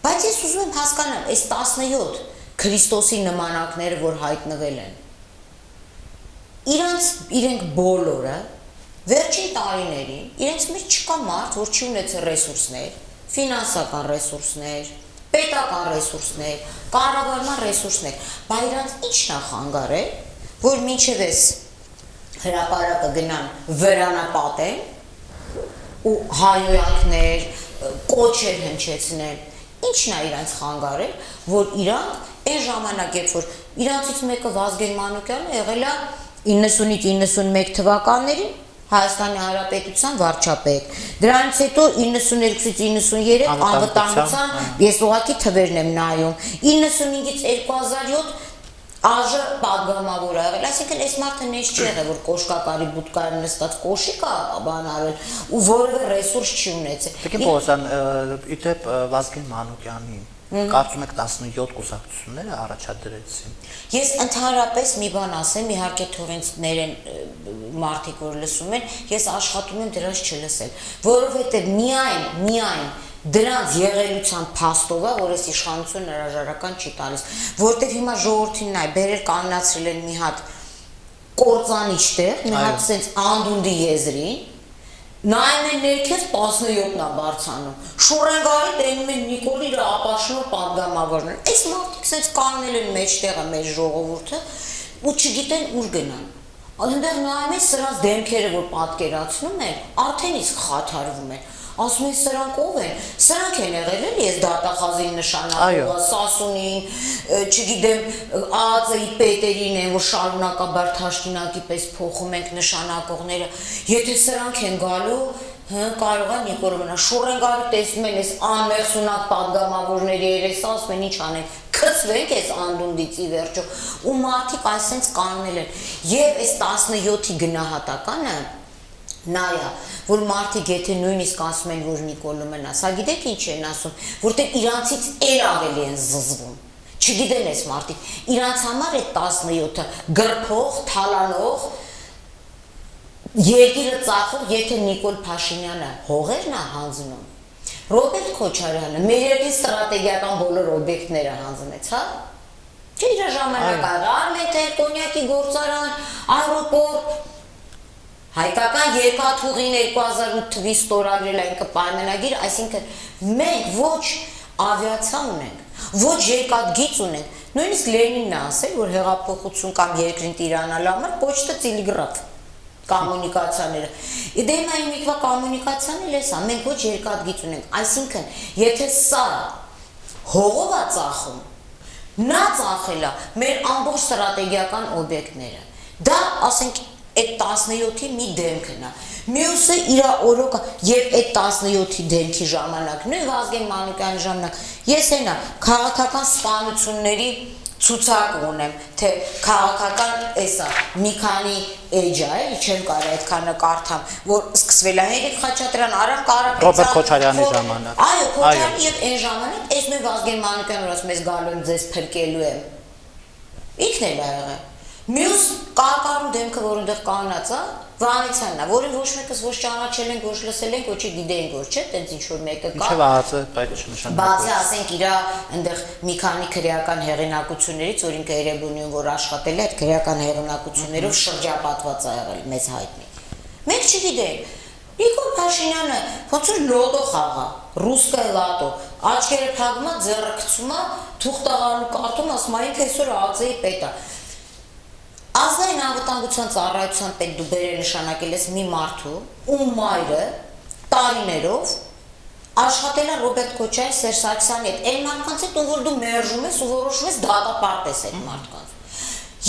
Բայց ես ուզում եմ հասկանալ, այս 17 Քրիստոսի նմանակները, որ հայտնվել են, իրենք բոլորը վերջին տարիներին իրենց մեջ չկա մարդ, որ չի ունեցել ռեսուրսներ, ֆինանսական ռեսուրսներ, պետական ռեսուրսներ, կառավարման ռեսուրսներ, բայց իրանց ի՞նչն է խանգարել, որ մինչև այս հրապարակը գնան վրանապատեն ու հայոյանքներ, կոչեր հնչեցնեն, ի՞նչն է իրանց խանգարել, որ իրանք այն ժամանակ, երբ որ իրանցից մեկը Վազգեն Մանուկյանը եղել է 90-91 թվականներին Հայաստանի Հանրապետության վարչապետ։ Դրանից հետո 92-93 անվտանգության ես ուղղակի թվերն եմ նայում։ 95-ից 2007 ԱԺ պատգամավոր ա եղել, այսինքն այս մարդը նես չի եղել, որ կոշկակարի բուտկայում նստած կոշիկ ա բան արել ու որևէ ռեսուրս չի ունեցել։ Տիկին Պողոսյան, իդեպ Վազգեն Մանուկյանին կարծում եք 17 կուսակցությունները առաջադրեցին։ Ես ընդհանրապես մի բան ասեմ, իհարկե թողնցներ են մարդիկ, որ լսում են, ես աշխատում եմ դրանց չլսել, որովհետև միայն դրանց եղելության փաստով է, որ այս իշխանությունը հրաժարական չի տալիս, որտեղ հիմա ժողովրդին նայ, բերել կանգնացրել են մի հատ կործանիչ տեղ, մի հատ sense անդունդի եզրին, նայում են ներքև 17-ն է բարձանում, շուրենգարի տենում են Նիկոլի իր ապաշնոր պատգամավորներ, այս մարդիկ sense կանգնել են մեջտեղը մեր ժողովուրդը ու չգիտեն ուր գնան, այնտեղ նայում են սրանց դեմքերը, որ պատկերացնում են, արդեն իսկ խաթարվում են, ասում են սրանք ով են, սրանք են եղել էլ ես դատախազին նշանակողը, Սասունին, չգիտեմ, ԱԱԾ-ի պետերին են, որ շարունակաբար թաշկինակի պես փոխում ենք նշանակողները, եթե սրանք են գալու, կարող է Նիկոլ մնա, շուռ են գալու, տեսնում են այս անմեղսունակ պատգամավորների երեսը, ասում են ինչ անենք, քցվենք այս անդունդից ի վերջո, ու մարդիկ այսենց կաննել են, և այս 17-ի գնահատականը նայա, որ մարդիկ եթե նույնիսկ ասում են, որ Նիկոլը մնա, սա գիտեք ինչ են ասում, որտեղ իրանցից էլ ավելի են զզվում, չգիտեն այս մարդիկ, իրանց համար այդ 17-ը գրփող, թալանող, երկիրը ծախող, եթե Նիկոլ Փաշինյանը հողերն է հանձնում, Ռոբերտ Քոչարյանը մեր երկրի ստրատեգիական բոլոր օբյեկտները հանձնեց, հա? Չէ իր ժամանակ Արմենտեր, կոնյակի գործարան, այրոպորտ, հայկական երկաթուղին 2008 թվի ստորագրել այն պայմանագիր, այսինքն մենք ոչ ավիացիա ունենք, ոչ երկաթգիծ ունենք, նույնիսկ Լենինն է ասել, որ հեղափոխություն կամ երկրին տիրանալ համար պոչտը տելեգրաֆ կոմունիկացիաները։ Դե հիմա իմիկվա կոմունիկացիան էլ էսա, մենք ոչ երկաթգիծ ունենք, այսինքն եթե սա հողով է ծախում, նա ծախել է մեր ամբողջ ստրատեգիական օբյեկտները, դա ասենք այդ 17-ի մի դեմքն է, մյուսը իր օրոքը և այդ 17-ի դեմքի ժամանակ, նույն Վազգեն Մանուկյանի ժամանակ, ես հենա քաղաքական սպանությունների ցուցակ ունեմ, թե քաղաքական էսա մի քանի էջ է, էլի չեմ կարող այդքանը կարդամ, որ սկսվել է Հենրիկ Խաչատրյան, Արամ Կարապետյան, Ռոբերտ Քոչարյանի ժամանակ։ Այո, Քոչարյանի եւ այն ժամանակ այս նույն Վազգեն Մանուկյանը որ ասում ես գալու եմ ձեզ փրկելու եմ։ Ինքն էլ ա եղել։ Մյուս կարկառուն դեմքը, որ ընդեղ կանգնած է, Վանեցյանն է, որին ոչ մեկս ոչ ճանաչել ենք, ոչ լսել ենք, ոչ գիտենք, որ չէ, տենց ինչ-որ մեկը կա։ Ինչև ԱԱԾ, բայց չնշանակում։ Բացի ասենք իր ընդեղ մի քանի քրեական հեղինակություններից, որ ինքը Երևանիում որ աշխատել է, այդ քրեական հեղինակություններով շրջապատված է եղել մեզ հայտնի։ Մենք չգիտենք։ Նիկոլ Փաշինյանը ոնց որ լոտո խաղա, ռուսկայ լոտո, աչքերը փակում է, ձեռը գցում է, թուղթաղարու կարդում, ասում է ինքը այսօր ԱԾ-ի պետ է։ Ազգային անվտանգության ծառայության պետ դու բերել նշանակել ես մի մարդու, ում մայրը տարիներով աշխատել է Ռոբերտ Քոչարյանի, Սերժ Սարգսյանի հետ, այն մարդկանց հետ, որ դու մերժում ես ու որոշում ես դատապարտես այդ մարդկանց։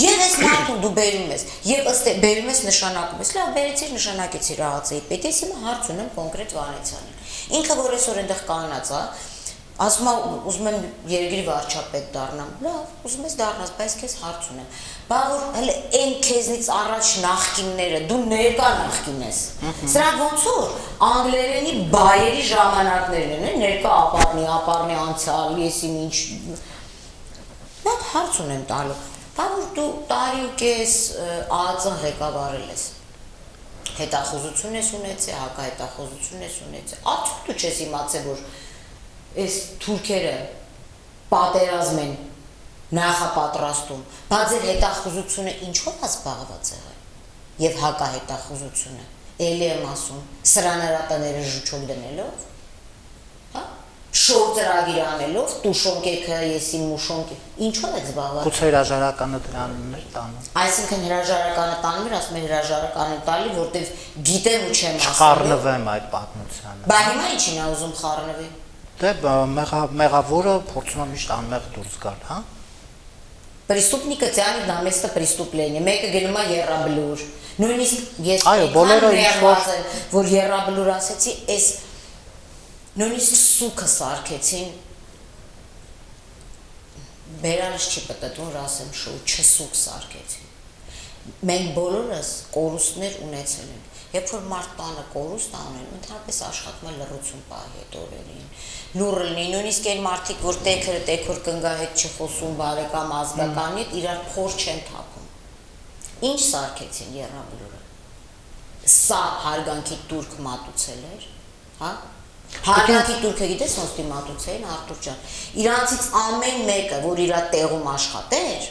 Եվ այս մարդուն դու բերում ես, եւ ըստ բերում ես նշանակում ես, լավ, բերեցիր նշանակեցիր ԱԱԾ-ի պետ, ես հիմա հարց ունեմ կոնկրետ Վանեցյանին։ Ինքը որ այսօր այնտեղ կանած է, ասում է ուզում եմ երկրի վարչապետ դառնամ, լավ, ուզում ես դառնաս, բայց քեզ հարց ունեմ։ Բա որ հələ այն քեզնից առաջ նախկինները դու ներկա նախկին ես։ Սրանք ոնց որ անգլերենի բայերի ժամանակներն են, ներկա ապառնի անցյալ, եսին ինչ։ Նա հարց ունեմ տալու։ Բա որ դու տարի ու կես ԱԱԾ-ն ղեկավարել ես։ Հետախուզություն ես ունեցել, հակահետախուզություն ես ունեցել։ Արդյոք դու չես իմացել, որ այս թուրքերը պատերազմ են նախապատրաստում, բայց ձեր հետախուզությունը ինչով է զբաղված եղել եւ հակահետախուզությունը էլի եմ ասում սրանարատները ժուչով դնելով, հա, շոր ծրագիր անելով, տուշոնկեքը եսի մուշոնկե, ինչով եք զբաղված։ Գուցե հրաժարականը դրանն էր տանում։ Այսինքն հրաժարականը տանում էր, ասում են հրաժարականը տալի, որտեվ գիտեմ ու չեմ ասում։ Խառնվեմ այդ պատմությանը։ Բա հիմա ինչին է ուզում խառնվի։ Դե մեղավորը փորձում է միշտ անմեղ դուրս գալ, հա։ Преступника тянет на место преступления։ Մեկը գնում է երրաբլուր։ Նույնիսկ ես այո, բոլորը ինչ-որ որ երրաբլուր ասեցի, այս նույնիսկ սուքը սարքեցին։ Բերանից չի պատտվում, որ ասեմ շո, չսուք սարքեցին։ Մենք բոլորս կորուստներ ունեցել ենք։ Երբ որ մարդ տանը կորուստ անեն, ընդհանրապես աշխատում է լռություն պահի այդ օրերին։ Լուռ լինի, նույնիսկ այն մարդիկ, որ տեքոր կնգա հետ չխոսում, բարեկամ ազգականի հետ իրար փոր չեն թափում։ Ինչ սարքեցին երրաբլուրը։ Սա հարգանքի турք մատուցել էր, հա։ Հարգանքի турքը գիտես ոնց դիմատուցեին Արտուր ջան։ Իրանցից ամեն մեկը, որ իր տեղում աշխատեր,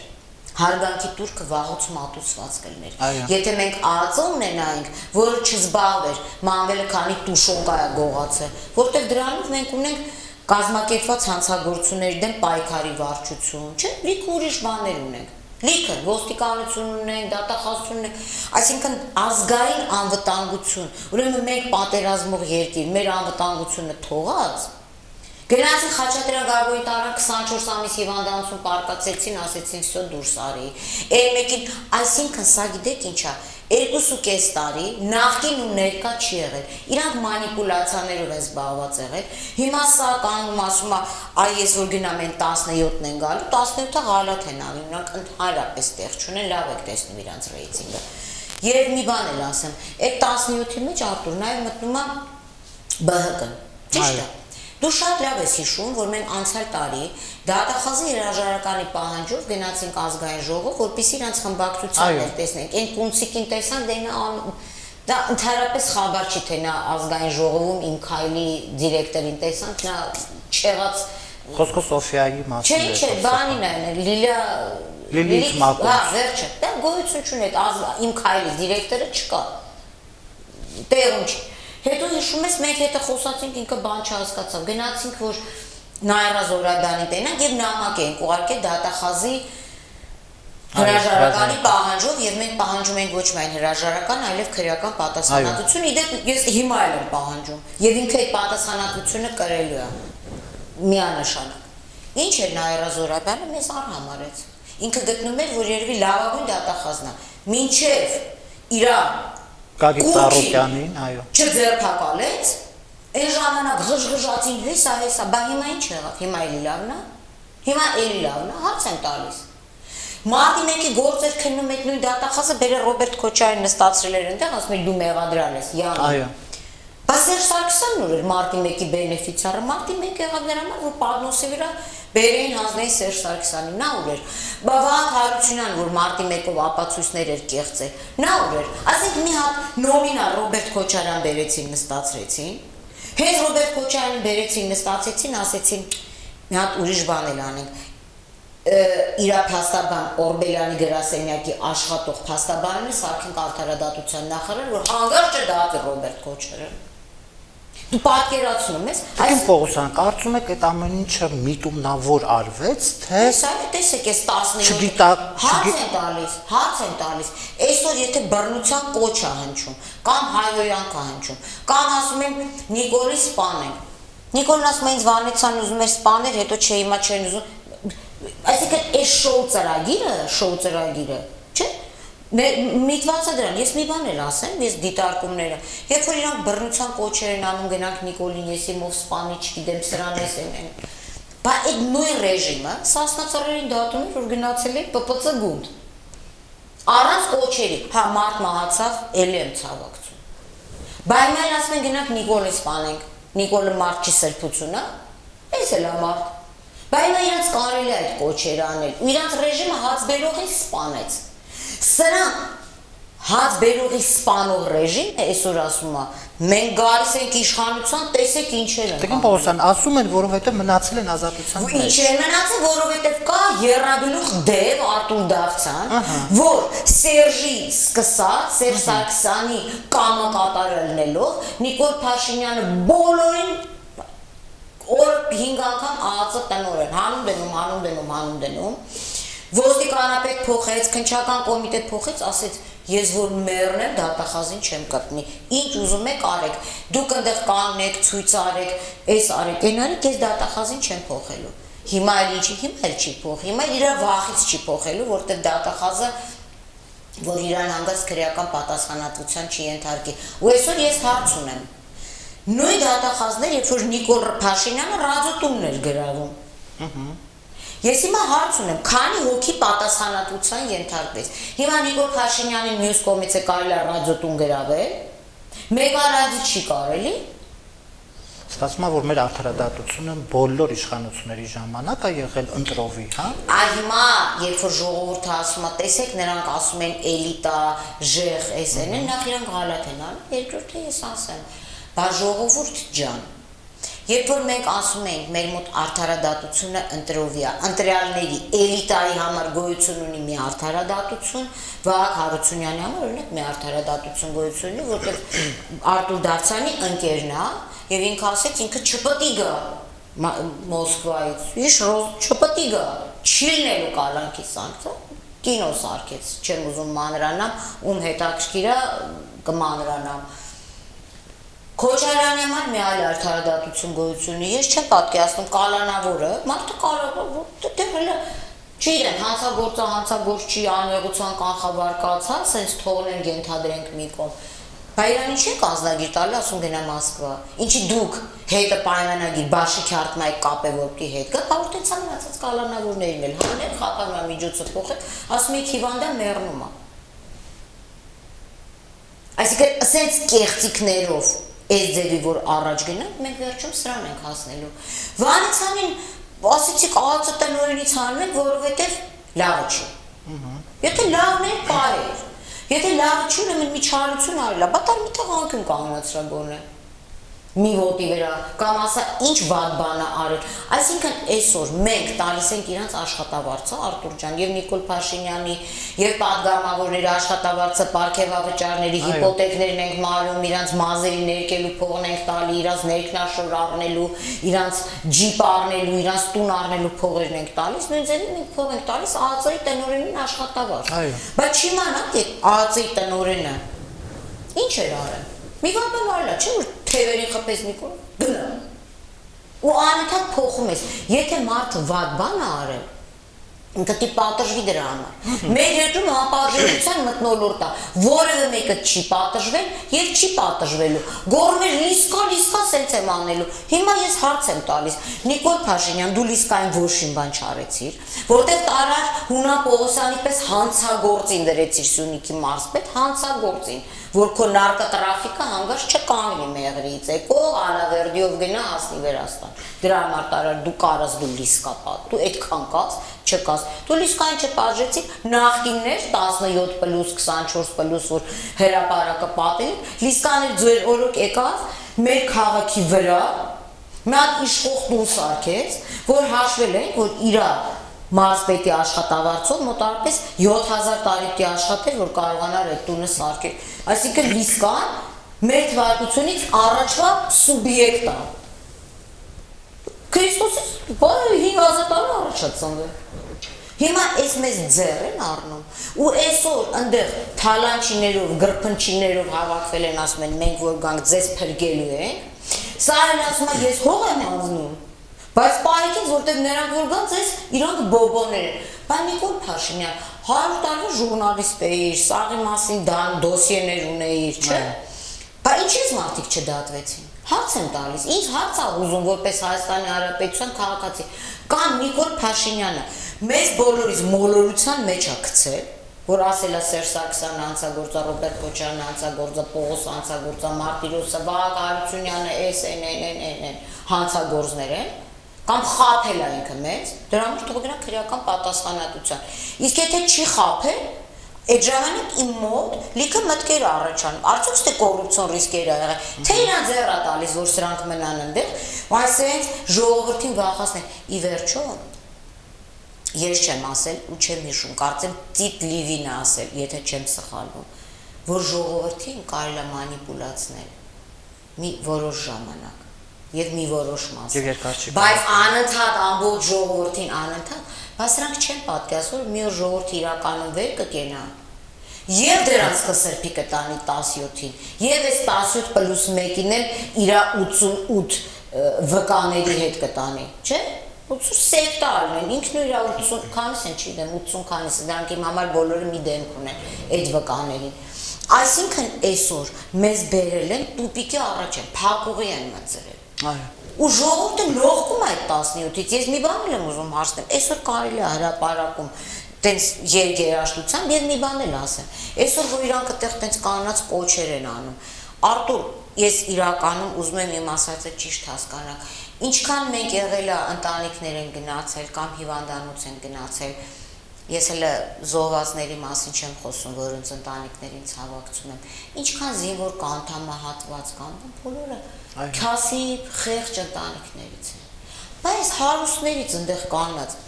հարգանքի турքը վաղուց մատուցված կլիներ։ Եթե մենք ԱԱԾ ունենայինք, որը չզբաղվեր, մանվելը քանի տուշոնկա է գողացել, որտեղ դրանով մենք ունենք կազմակերպված հանցագործությունների դեմ պայքարի վարչություն, չէ՞, լիքը ուրիշ բաներ ունենք։ Լիքը ոստիկանություն ունենք, դատախազություն ունենք, այսինքն ազգային անվտանգություն։ Ուրեմն մենք պատերազմող երկիր, մեր անվտանգությունը թողած Գնացին Խաչատրյան Գարգոյի տարան 24 ամիս հիվանդանոցում պարկացեցին, ասեցին «Всё դուրս արի»։ Այն մեկին, այսինքն սա գիտեք ինչա, 2.5 տարի նախկին ու ներկա չի եղել։ Իրանք մանիպուլյացիաներով են զբաղված եղել։ Հիմա սա կանգնում ասում է, այ ես որ գնամ են 17-ն են գալու, 17-ը ғալաթ են անում, իրանք ընդհանրապես տեղ չունեն, լավ եք տեսնում իրանց ռեյտինգը։ Եվ մի բան էլ ասեմ, այդ 17-ի մեջ Արտուր նաև մտնում է ԲՀԿ-ն, ճիշտ է։ Դու շատ լավ ես հիշում, որ մենք անցյալ տարի դատախազի հրաժարականի պահանջով գնացինք ազգային ժողով, որպեսզի իրանց խմբակցություններ տեսնենք։ Այն կունցիկին տեսանք, դա ընդհանրապես խաբար չի, թե նա ազգային ժողովում իմ քայլի դիրեկտորին տեսանք, նա չեղած Խոսքը Սոֆիայի մասին է։ Չէ, բանին է, Լիլիթ Մակոս։ Հա, վերջը։ Դա գոյություն չունի, իմ քայլի դիրեկտորը չկա։ Տեղում չի։ Հետո հիշում ես մենք հետը խոսացինք, ինքը բան չհասկացավ, գնացինք, որ Նայրա Զորաբյանի տենանք եւ նամակ ենք ուղարկել դատախազի հրաժարականի պահանջով եւ մենք պահանջում ենք ոչ միայն հրաժարական, այլև քրեական պատասխանատվություն, իդեպ ես հիմա էլ եմ պահանջում եւ ինքը այդ պատասխանատվությունը կրելու է միանշանակ։ Ինչ էր Նայրա Զորաբյանը մեզ արհամարեց։ Ինքը գտնում էր, որ երևի լավագույն դատախազն է, մինչեւ իրա Գագիկ Ծառուկյանին, այո։ Չձերբակալեց, այն ժամանակ ղժղժացին հեսա, բա հիմա ինչ եղավ, հիմա էլի լավն է, հարց եմ տալիս։ Մարտի մեկի գործեր քննում այդ նույն դատախազը բերել Ռոբերտ Քոչարյանին նստացրել էր այնտեղ, ասում էր դու մեղադրյալ ես, յանի։ Այո։ Բա Սերժ Սարգսյանն ուր էր մարտի մեկի բենեֆիցիարը, մարտի մեկը եղավ դրա համար, որ Պարնոսի վրա բերեին հանձնեին Սերժ Սարգսյանին, նա ուր էր։ Բա Վահան Հարությունյանն, որ մարտի մեկով ապացույցներ էր կեղծել, նա ուր էր։ Ասենք մի հատ նոմինալ Ռոբերտ Քոչարյան բերեցին, նստացրեցին։ Հենց Ռոբերտ Քոչարյանին բերեցին, նստացեցին, ասեցին մի հատ ուրիշ բան էլ անենք։ Իրա փաստաբան Օրբելյանի գրասենյակի աշխատող փաստաբանն է Սարգսին Կարթարադատության նախարար, որ հանգարց չդատի Ռոբերտ Քոչարյան։ Դու պատկերացնում ես, Տիկին Պողոսյան, կարծում եք այդ ամեն ինչը միտումնավոր արվեց, թե տեսեք, այս 17 չգիտակ, հարց են տալիս։ Այսօր եթե բռնության կոչ է հնչում, կամ հայհոյանք է հնչում, կամ ասում են Նիկոլի սպանենք։ Նիկոլն ասում է ինձ Վանեցան ուզում էր սպանել, հետո չէ, հիմա չեն ուզում։ Այսինքն այս շոու ծրագիրը, չէ՞։ Միտված է դրան, ես մի բան էլ ասեմ, ես դիտարկումները, երբ որ իրանք բռնության կոչեր են անում, գնանք Նիկոլին Եսիմով սպանի, չգիտեմ, սրան են, բա այդ նույն ռեժիմը Սասնա-Ծռերին դատում էր, որ գնացել է ՊՊՑ գունդ, առանց կոչերի, հա մարդ մահացավ, էլի եմ ցավակցում, բա հիմա էլ ասում են գնանք Նիկոլին սպանենք, Նիկոլը մարդ չի սրբությունը, այս էլ է մարդ, բա հիմա իրանց կարելի է այդ կոչերը անել, ու իրանց ռեժիմը հաց բերողին սպանեց, սրանք հաց բերողի սպանող ռեժիմն է այսօր ասում է, մենք գալիս ենք իշխանության, տեսեք ինչեր են։ Տիկին Պողոսյան, ասում են, որովհետև մնացել են ազատության մեջ։ Ինչ է մնացել, որովհետև կա եռագլուխ դև Արտուր Դավթյան, որ Սերժից սկսած, Սերժ Սարգսյանի կամը կատարելնելով, Նիկոլ Փաշինյանը բոլորին օր 5 անգամ ԱԱԾ տնօրեն, հանում դնում, ոստիկանապետ փոխեց, քննչական կոմիտետ փոխեց, ասեց ես որ մեռնեմ դատախազին չեմ կտնի, ինչ ուզում եք արեք, դուք այնտեղ կանգնեք, ցույց արեք, այս արեք, այն արեք, ես դատախազին չեմ փոխելու։ Հիմա էլ ինչի, հիմա էլ չի փոխ, հիմա իր վախից չի փոխելու, որտեղ դատախազը որ իրան հանգած քրեական պատասխանատվության չի ենթարկի։ Ու այսօր ես հարց ունեմ։ Նույն դատախազներ, երբ որ Նիկոլ Փաշինյանը ռադիոտունն էր գրավում։ Ես հիմա հարց ունեմ, քանի հոգի պատասխանատվության ենթարկվեց։ Հիմա Նիկոլ Փաշինյանի մյուս կողմից է կարելի է ռադիոտուն գրավել, մեկ առանձի չի կարելի։ Ստացվում է, որ մեր արդարադատությունը բոլոր իշխանությունների ժամանակ է եղել ընտրովի, հա։ Հիմա, երբ որ ժողովուրդը ասում է, տեսեք, նրանք ասում են էլիտա, ժեղ, էսեն են, նախ իրանք գալատ են անում, երկրորդը ես ասեմ, բա ժողովուրդ ջան, երբ որ մենք ասում ենք մեր մոտ արդարադատությունը ընտրովի է, ընտրյալների էլիտայի համար գոյություն ունի մի արդարադատություն, Վահագն Հարությունյանի համար օրինակ մի արդարադատություն գոյություն ունի, որտեղ Արտուր Դավթյանի ընկերն է, եւ ինքը ասեց ինքը չպետք գա Մոսկվայից, չպետք գա, չի լինելու կալանքի սանկցիա, կինո սարքեց, չեմ ուզում մանրանամ, ում հետաքրքիր է կմանրանամ։ Քոչարյանի համար մի այլ արդարադատություն գոյություն ունի, ես չեմ պատկերացնում կալանավորը, մարդը կալանավոր, դե հələ չգիտեմ, հանցագործ չի անուղղության կանխավարկած, հա, սենց թողնենք ենթադրենք մի կողմ։ Բա իրան ինչ եք ազնագիր տալի, ասում գնա Մոսկվա։ Ինչի դուք հետը պայմանագիր Բաշիկ Հարթմայք կապեվորտի հետ գա, հաղորդեց մնացած կալանավորներին էլ հանել, խափանա միջոցը փոխել, ասում եք հիվանդը մեռնում է։ Այսինքն սենց կեղծիքներով այս ձևի որ առաջ գնանք, մենք վերջում սրան ենք հասնելու։ Վանեցյանին ասեցիք ԱԱԾ տնօրենից հանում եք, որովհետև լավը չի։ Եթե լավն է, բարեր։ Եթե լավը չի, ուրեմն մի չարություն արել է, բա տար մի տեղ անկյուն կանգնացրա գոնե։ Մի ոտի վրա, կամ ասա ինչ վատ բան է արել։ Այսինքն այսօր մենք տալիս ենք իրանց աշխատավարձը Արտուր ջան եւ Նիկոլ Փաշինյանի եւ падգամավորների աշխատավարձը, պարգևավճարների, հիպոթեքներն ենք մարում, իրանց մազերի ներկելու փողն ենք տալի, իրանց ներքնաշոր առնելու, իրանց ջիպ առնելու, իրանց տուն առնելու փողերն ենք տալիս, նույն ձևի մենք փող ենք տալիս ԱԱԾ-ի տնօրենին աշխատավարձ։ Բայց չիմանաք թե ԱԱԾ-ի տնօրենը ինչ էր արել։ Մի բան արել է, չէ՞ որ թևերին խփեց Նիկոլ, գնա։ Ու անընդհատ փոխում ես, եթե մարդը վատ բան է արել, ինքը դի պատժվի դրա համար։ Մեր երկրում անպատժելիության մթնոլորտ է, որևէ մեկը չի պատժվել եւ չի պատժվելու։ Գոռում էր լիսկա սենց եմ անելու։ Հիմա ես հարց եմ տալիս. Նիկոլ Փաշինյան, դու լիսկային ոչ մի բան չարեցիր, որտեղ տարար Հունա Պողոսյանի պես հանցագործին դրեցիր Սյունիքի մարզպետ, հանցագործին, որ քո նարկոտրաֆիկը հանգած չկանգնի մեղրից, եկող Արավերդիով գնա հասնի Վրաստան։ Դրա համար տարար դու կարաս դու լիսկա պատ, դու այդքան կաս, չկաս։ Դու լիսկային չպատժեցի, նախկիններ 17+24+, որ հրապարակը պատել, լիսկաներ ձեր օրոք եկավ մեր քաղաքի վրա, մի հատ իշխող տուն սարքեց, որ հաշվել են, որ իրա մարզպետի աշխատավարձով մոտարապես 7000 տարի պիտի աշխատեր, որ կարողանար այդ տունը սարքել։ Այսինքն լիսկան մեր թվարկությունից առաջվա սուբյեկտը։ Քրիստոսից 5000 տարի առաջ է ծնվել։ Հիմա այս մեզ ձեռ են առնում ու այսօր այնտեղ թալանչիներով, գրփնչիներով հավաքվել են ասում են մենք որ գանք ձեզ փրկելու ենք։ Սա էլ ասում է ես հող եմ անձնում։ Բայց պարեկից որտեղ նրանք որ գան ձեզ իրանք բոբոներ են։ Բայց Նիկոլ Փաշինյան 100 տարի ժուրնալիստ էիր, սաղի մասին դոսիեներ ունեիր, չէ՞։ Բայց ինչի՞ց մարդիկ չդատվեցին։ Հարց եմ տալիս, ինձ հարց ա ուզում որպես Հայաստանի Հանրապետության քաղաքացի, կամ Նիկոլ Փաշինյանը մեզ բոլորիս մոլորության մեջ ա գցել, որ ասել է Սերժ Սարգսյանը հանցագործա, Ռոբերտ Քոչարյանը հանցագործա, Պողոս հանցագործա, Մարտիրոսը, Վահագն Հարությունյանը, են հանցագործներ են, կամ խաբել է ինքը մեզ, դրա համար թող գնա քրեական պատասխանատվության։ Իսկ եթե չի խաբել, այդ ժամանակ իմ մոտ լիքը մտքեր առաջանում, արդյոք ստե կոռուպցիոն ռիսկեր ա եղել, թե իրան ձեռ ա տալիս, որ սրանք մնան ընդեղ, այսինքն ժողովրդին վախեցնեն։ Ի վերջո, ես չեմ ասել ու չեմ հիշում, կարծեմ Տիտ Լիվին է ասել, եթե չեմ սխալվում, որ ժողովրդին կարելի է մանիպուլացնել մի որոշ ժամանակ եւ մի որոշ մաս։ Բայց անընդհատ ամբողջ ժողովրդին անընդհատ, բայց սրանք չեն պատկերացնում, որ մի օր ժողովրդը իրականում վեր կկենա։ Եվ դրանց կսրբի կտանի 17-ին, եւ այս 17 + 1-ին էլ իր 88 վկաների հետ կտանի, չէ՞։ 80 սեկտարն են, ինքն ու իր 80 քանիս են, չգիտեմ, 80 քանիս, դրանք իմ համար բոլորը մի դեմք ունեն այդ վկաներին։ Այսինքն այսօր մեզ բերել են տուպիկի առաջ են, փակուղի են մտցրել։ Այո։ Ու ժողովուրդը լողում այդ 17-ից, ես մի բան եմ ուզում հարցնել, այսօր կարելի է հրապարակում տենց երգերաշտությամբ եւ մի բան էլ ասեմ։ Այսօր որ իրանք այդտեղ տենց կանանց կոչեր են անում։ Արտուր, ես իրականում ուզում եմ իմ ասածը ճիշտ հասկանալ։ Ինչքան մենք եղել է ընտանիքներ են գնացել կամ հիվանդանոց են գնացել, ես հələ զոհվածների մասին չեմ խոսում, որոնց ընտանիքներին ցավակցում եմ։ Ինչքան զինվոր կանթամահատված կան, բոլորը քասիբ, խեղճ ընտանիքներից են։ Բայց հարուստներից այնտեղ կանած,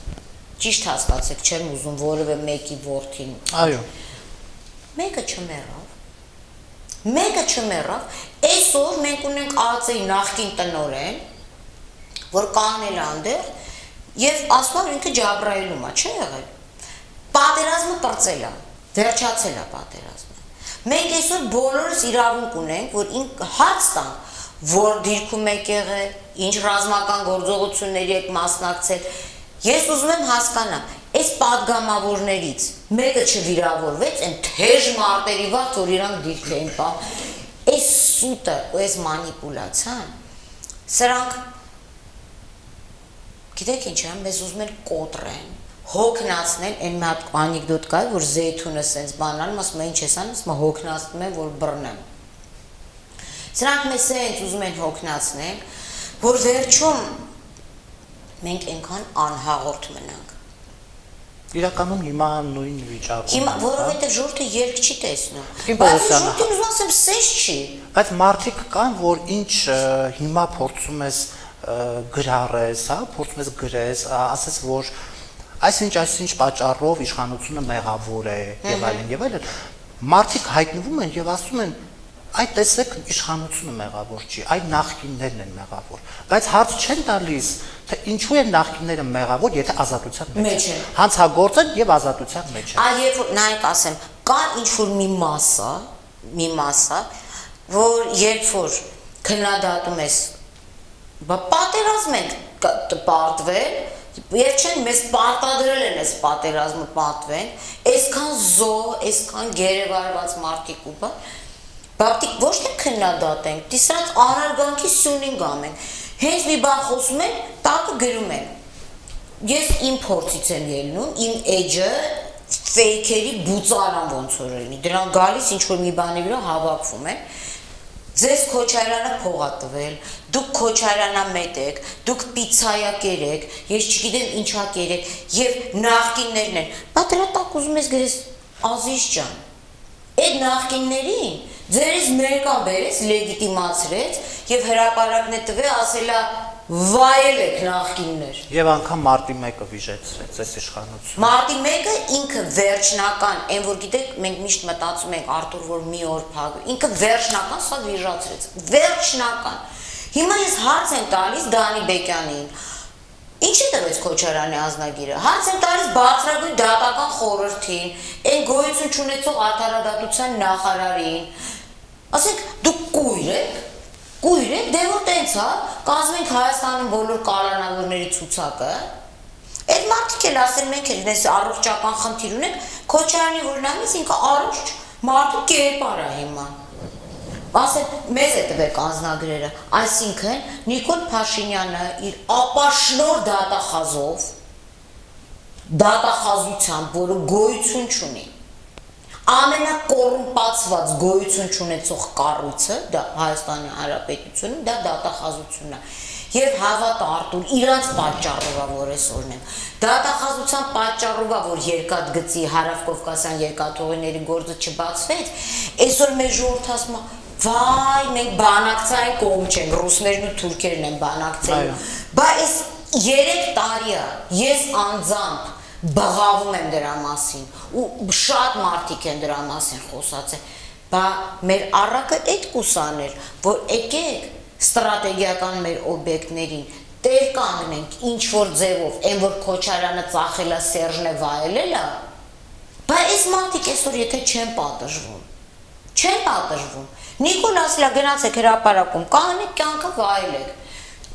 ճիշտ հասկացեք, չեմ ուզում որևէ մեկի որդին։ Այո։ Մեկը չմեռավ։ Մեկը չմեռավ։ Այսօր մենք ունենք ԱԱՑ-ի նախկին տնօրեն, որ կանել է այնտեղ եւ ասում է ինքը Ջաբրայելում է, չէ՞ եղել։ Պատերազմը պրծել է, վերջացել է պատերազմը։ Մենք այսօր բոլորս իրավունք ունենք, որ հարց տանք, որ դիրքում եք եղել, ինչ ռազմական գործողությունների եք մասնակցել։ Ես ուզում եմ հասկանամ, այս պատգամավորներից մեկը չվիրավորվեց այն թեժ մարտերի վաղ, որ իրանք դիրք էին պահ։ Այս սուտը, այս մանիպուլացիան, սրանք գիտեք ինչ է, մեզ ուզում են կոտրեն, հոգնացնել, այն մի հատ անեկդոտ կա, որ Զեյթունը սենց բանանում, ասում է ինչ ես անում, ասում է հոգնացնում եմ, որ բռնեմ։ Սրանք մեզ սենց ուզում են հոգնացնել, որ վերջում մենք այնքան անհաղորդ մնանք։ Իրականում հիմա նույն վիճակում։ Հիմա որովհետև ժողովուրդը երկ չի տեսնում։ Բայց ժողովրդին ուզում ասեմ սենց չի։ Բայց մարդիկ կան, որ ինչ հիմա փորձում ես գրառես, հա, փորձում ես գրես, ասես որ այսինչ պատճառով իշխանությունը մեղավոր է եւ այլն, մարդիկ հայտնվում են եւ ասում են այդ տեսեք իշխանությունը մեղավոր չի, այ նախկիններն են մեղավոր, բայց հարց չեն տալիս, թե ինչու են նախկինները մեղավոր, եթե ազատության մեջ են, հանցագործեն եւ ազատության մեջ են։ Այ երբ որ նայեք ասեմ, կա ինչ որ մի մասա, որ երբ որ քննադատում ես, պատերազմ ենք պարտվել, Եվ չեն մեզ պարտադրել են այս պատերազմը պատվեն, այսքան զոհ, այսքան գերեվարված մարդիկ ու բան, բապտիկ ոչ թե քննադատենք, դիսած անարգանքի սյունին գամ են, հենց մի բան խոսում են, տակը գրում են, ես իմ փորձից եմ ելնում, իմ էջը ֆեյքերի բուծարան ոնց որ լինի, դրան գալիս ինչ-որ մի բանի վրա հավակվում են, Ձեզ Քոչարյանը փող ա տվել, դուք Քոչարյանա մետ եք, դուք պիցայա կերեք, ես չգիտեմ ինչա կերեք, եւ նախկիններն են, բա դրա տակ ուզում ես գրես Ազիզ ջան, այդ նախկիններին ձերից մեկան բերես, լեգիտիմացրեց եւ հրապարակն է տվել, ասելա վայել եք նախկիններ։ Եվ անգամ մարտի 1-ը վիժեցրեց այս իշխանությունը։ Մարտի 1-ը ինքը վերջնական, այն որ գիտեք, մենք միշտ մտածում ենք Արտուր որ մի օր փակ, ինքը վերջնական սա վիժացրեց։ Վերջնական։ Հիմա ես հարց եմ տալիս Դանի Բեկյանին։ Ինչի տվեց Քոչարյանի ազնագիրը։ Հարց եմ տալիս բարձրագույն դատական խորհրդին, այն գոյություն չունեցող արդարադատության նախարարին։ Ասենք դուք կույր եք, դե որ տենց հա, կազմենք Հայաստանում բոլոր կալանավորների ցուցակը։ Այդ մարդիկ էլ ասել մենք էլ դες առողջական խնդիր ունենք, Քոչարյանի որ նայես ինքը առողջ մարդու կերպար է հիմա։ Ասել մեզ է տվեք անձնագրերը, այսինքն Նիկոլ Փաշինյանը իր ապաշնոր դատախազությամբ, որը գոյություն չունի, ամենակոռումպացված գոյություն չունեցող կառույցը, դա Հայաստանի Հանրապետությունում, դա դատախազությունն է։ Եվ հավատ Արտուր, իրանց պատճառով է, որ այսօրն եմ։ Դատախազության պատճառով է, որ երկաթգծի հարավկովկասյան երկաթուղիների գործը չբացվեց, այսօր մեր ժողովուրդը ասում է վայ, մենք բանակցային կողմ չենք, ռուսներն ու թուրքերն են բանակցային։ Բա այս 3 տարի է, ես անձամբ բղավում եմ դրա մասին, ու շատ մարդիկ են դրա մասին խոսացել, բա մեր առակը այդ կուսաներ, որ եկեք ստրատեգիական մեր օբյեկտներին տեր կանգնենք ինչ-որ ձևով, այն որ Քոչարյանը ծախել է Սերժն է վայելել է, բա այս մարդիկ այսօր եթե չեն պատժվում, Նիկոլ ասել է գնացեք հրապարակում, կանեք կյանքը վայելեք։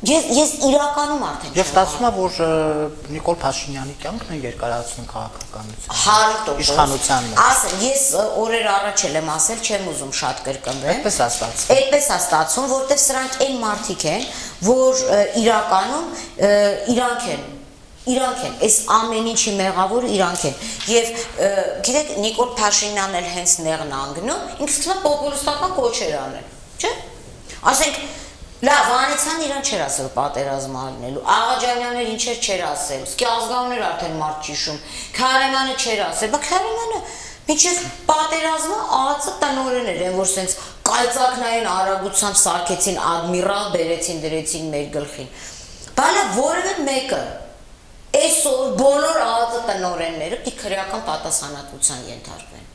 Ես իրականում արդեն Եվ ստացվում է, որ Նիկոլ Փաշինյանի կյանքն է երկարացնում քաղաքականությունը։ 100%։ Իշխանության մեջ։ Ասել, ես օրեր առաջ եմ ասել, չեմ ուզում շատ կրկնվեմ։ Այդպես է ստացվում։ Այդպես է ստացվում, որտեղ սրանք այն մարդիկ են, որ իրականում իրանք են, այս ամեն ինչի մեղավորը իրանք են։ Եվ գիտեք, Նիկոլ Փաշինյանն էլ հենց նեղն անգնում, ինքը սկսում է պոպուլիստական կոչեր անել, չէ՞։ Ասենք, լավ, Վանեցյան իրան չէր ասել պատերազմ ալնելու, Աղաջանյանն էլ ինչեր չէր ասել, սկի ազգանուններ արդեն մարդ ճիշում, Քարեմյանը չէր ասել, բա Քարեմյանը մինչև պատերազմը ԱԱՑ տնօրեններ են, որ սենց կայծակնային արագությամբ սարքեցին ադմիրալ, բերեցին դրեցին մեր գլխին։ Բալա որևէ մեկը այսօր բոլոր ԱԱԾ տնօրենները քրեական պատասխանատվության ենթարկվեն։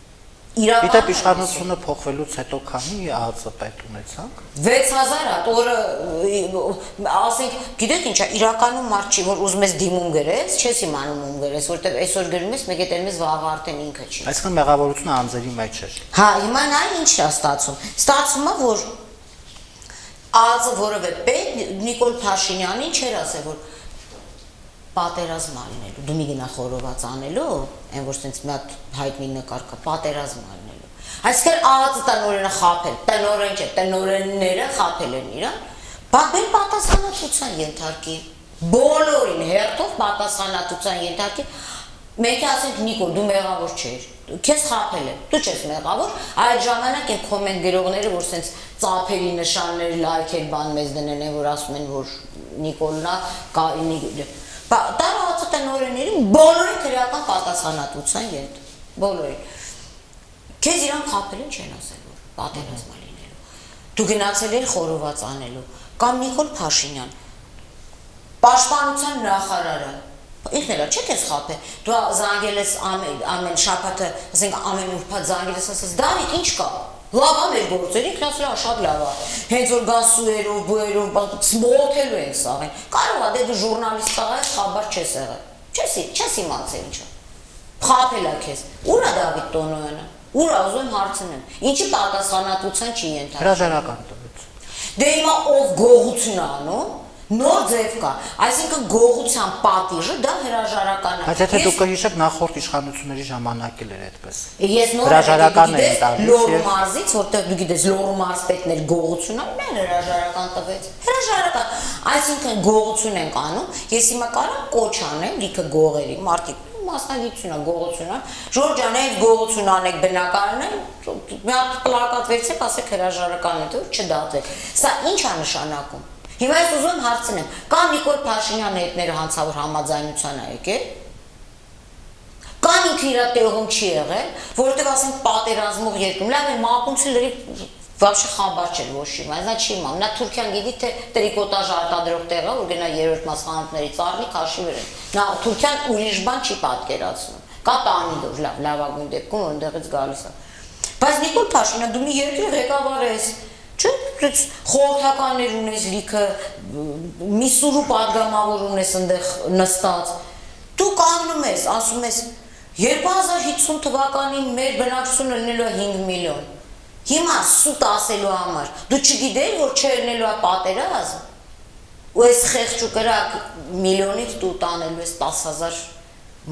Գիտեք, իշխանությունը փոխվելուց հետո քանի ԱԱԾ պետ ունեցանք։ 6000 հատ, օրը ասենք, գիտեք ինչա, իրականում մարդ չի, որ ուզում ես դիմում գրես, չես իմանում ում գրես, որտեղ այսօր գրում ես, մեկ էլ ես վաղ արդեն ինքը չի։ Այսինքն մեղավորությունը անձերի մեջ էր։ Հա, հիմա նայ ինչ է ստացվում։ Ստացվում է, որ ԱԱԾ որևէ պետ Նիկոլ Փաշինյանին չէր ասել, որ պատերազմ անելու, դու մի գնա խորոված անելու, այն որ սենց մի հատ հայտնի նկար կա, պատերազմ անելու։ Այսինքն ԱԱԾ տնօրենը խաբել, տնօրեն չէ, տնօրենները խաբել են իրան, բեր պատասխանատվության ենթարկի, բոլորին հերթով պատասխանատվության ենթարկի, մենք ասենք Նիկոլ, դու մեղավոր չես, քեզ խաբել են, դու չես մեղավոր, այդ ժամանակ են կոմենտ գրողները, որ սենց ծափերի նշաններ, լայքեր բան մեզ դնեն, որ ասում են, որ Նիկոլն է, դա ԱԱԾ տնօրեններին բոլորին քրեական պատասխանատվության ենթ, բոլորին։ Քեզ իրան խաբել են չեն ասել, որ պատերազմ լինելու։ Դու գնացել ես խորոված անելու, կամ Նիկոլ Փաշինյան, պաշտպանության նախարարը, ինքն էլ չէ քեզ խաբել, դու զանգել ես ամեն շաբաթը, ասենք ամեն ուրբաթ զանգել ես, ասես Դավիթ ինչ կա։ Լավ է մեր գործերը, ինքն ասել է շատ լավ է։ Հենց որ գան սուերով, բուերով, սմոլթելու են սաղեն։ Կարող է դե դու ժուրնալիստ աղայ, խաբար չես եղել։ Չես իմացել ինչա։ Խաբել է քեզ։ Ուր է Դավիթ Տոնոյանը։ Ուր է ուզում հարցնեմ։ Ինչի պատասխանատվության չի ենթարկվում։ Հրաժարական տվեց։ Դե հիմա ով գողություն է անում, նոր ձև կա, այսինքն գողության պատիժը դա հրաժարական է։ Բայց եթե դուք կհիշեք նախորդ իշխանությունների ժամանակ էլ էր այդպես։ Ես նոր հրաժարական էին տալիս։ Լոռու մարզից, որտեղ դու գիտես Լոռու մարզպետներ գողություն անում, նա հրաժարական տվեց։ Հրաժարական, այսինքն գողություն ենք անում, ես հիմա կարամ կոչ անեմ լիքը գողերի, մարդիկ մասնագիտություն է, գողություն է, Ժորժ ջան, այդ գողություն անեք բնակարանը, մի հատ պլակատ վերցեք, ասեք հրաժարական է, որ չդատվեք։ Սա ինչ է նշանակում։ Հիմա ես ուզում հարցնեմ, կամ Նիկոլ Փաշինյանը հետները հանցավոր համաձայնության է եկել, կամ ինքը իր տեղում չի եղել, որովհետև ասենք պատերազմող երկրում, լավ է մակունցի լրիվ Вообще խաբար չէր ոչ իմ, նա չի իմամ, նա Թուրքիան գիտի թե տրիկոտաժ արտադրող տեղ է, որ գնա երրորդ մաս խանութներից առնի քաշի վրա։ Նա Թուրքիան ուրիշ բան չի պատկերացնում։ Կա տանիդոր, լավագույն դեպքում որտեղից գալիս է։ Բայց Նիկոլ Փաշինյանը դու մի երկրի ղեկավար ես, չէ՞, խորհրդականներ ունես լիքը, մի սուրու падգամավոր ունես այնտեղ նստած։ Դու կանգնում ես, ասում ես 2050 թվականին մեր բնակչությունը լինելու է 5 միլիոն։ Հիմա սուտ ասելու համար դու չգիտես որ չերնելու է պատերազմ ու այս խեղճ ու կրակ միլիոնից դու տանելու ես 10,000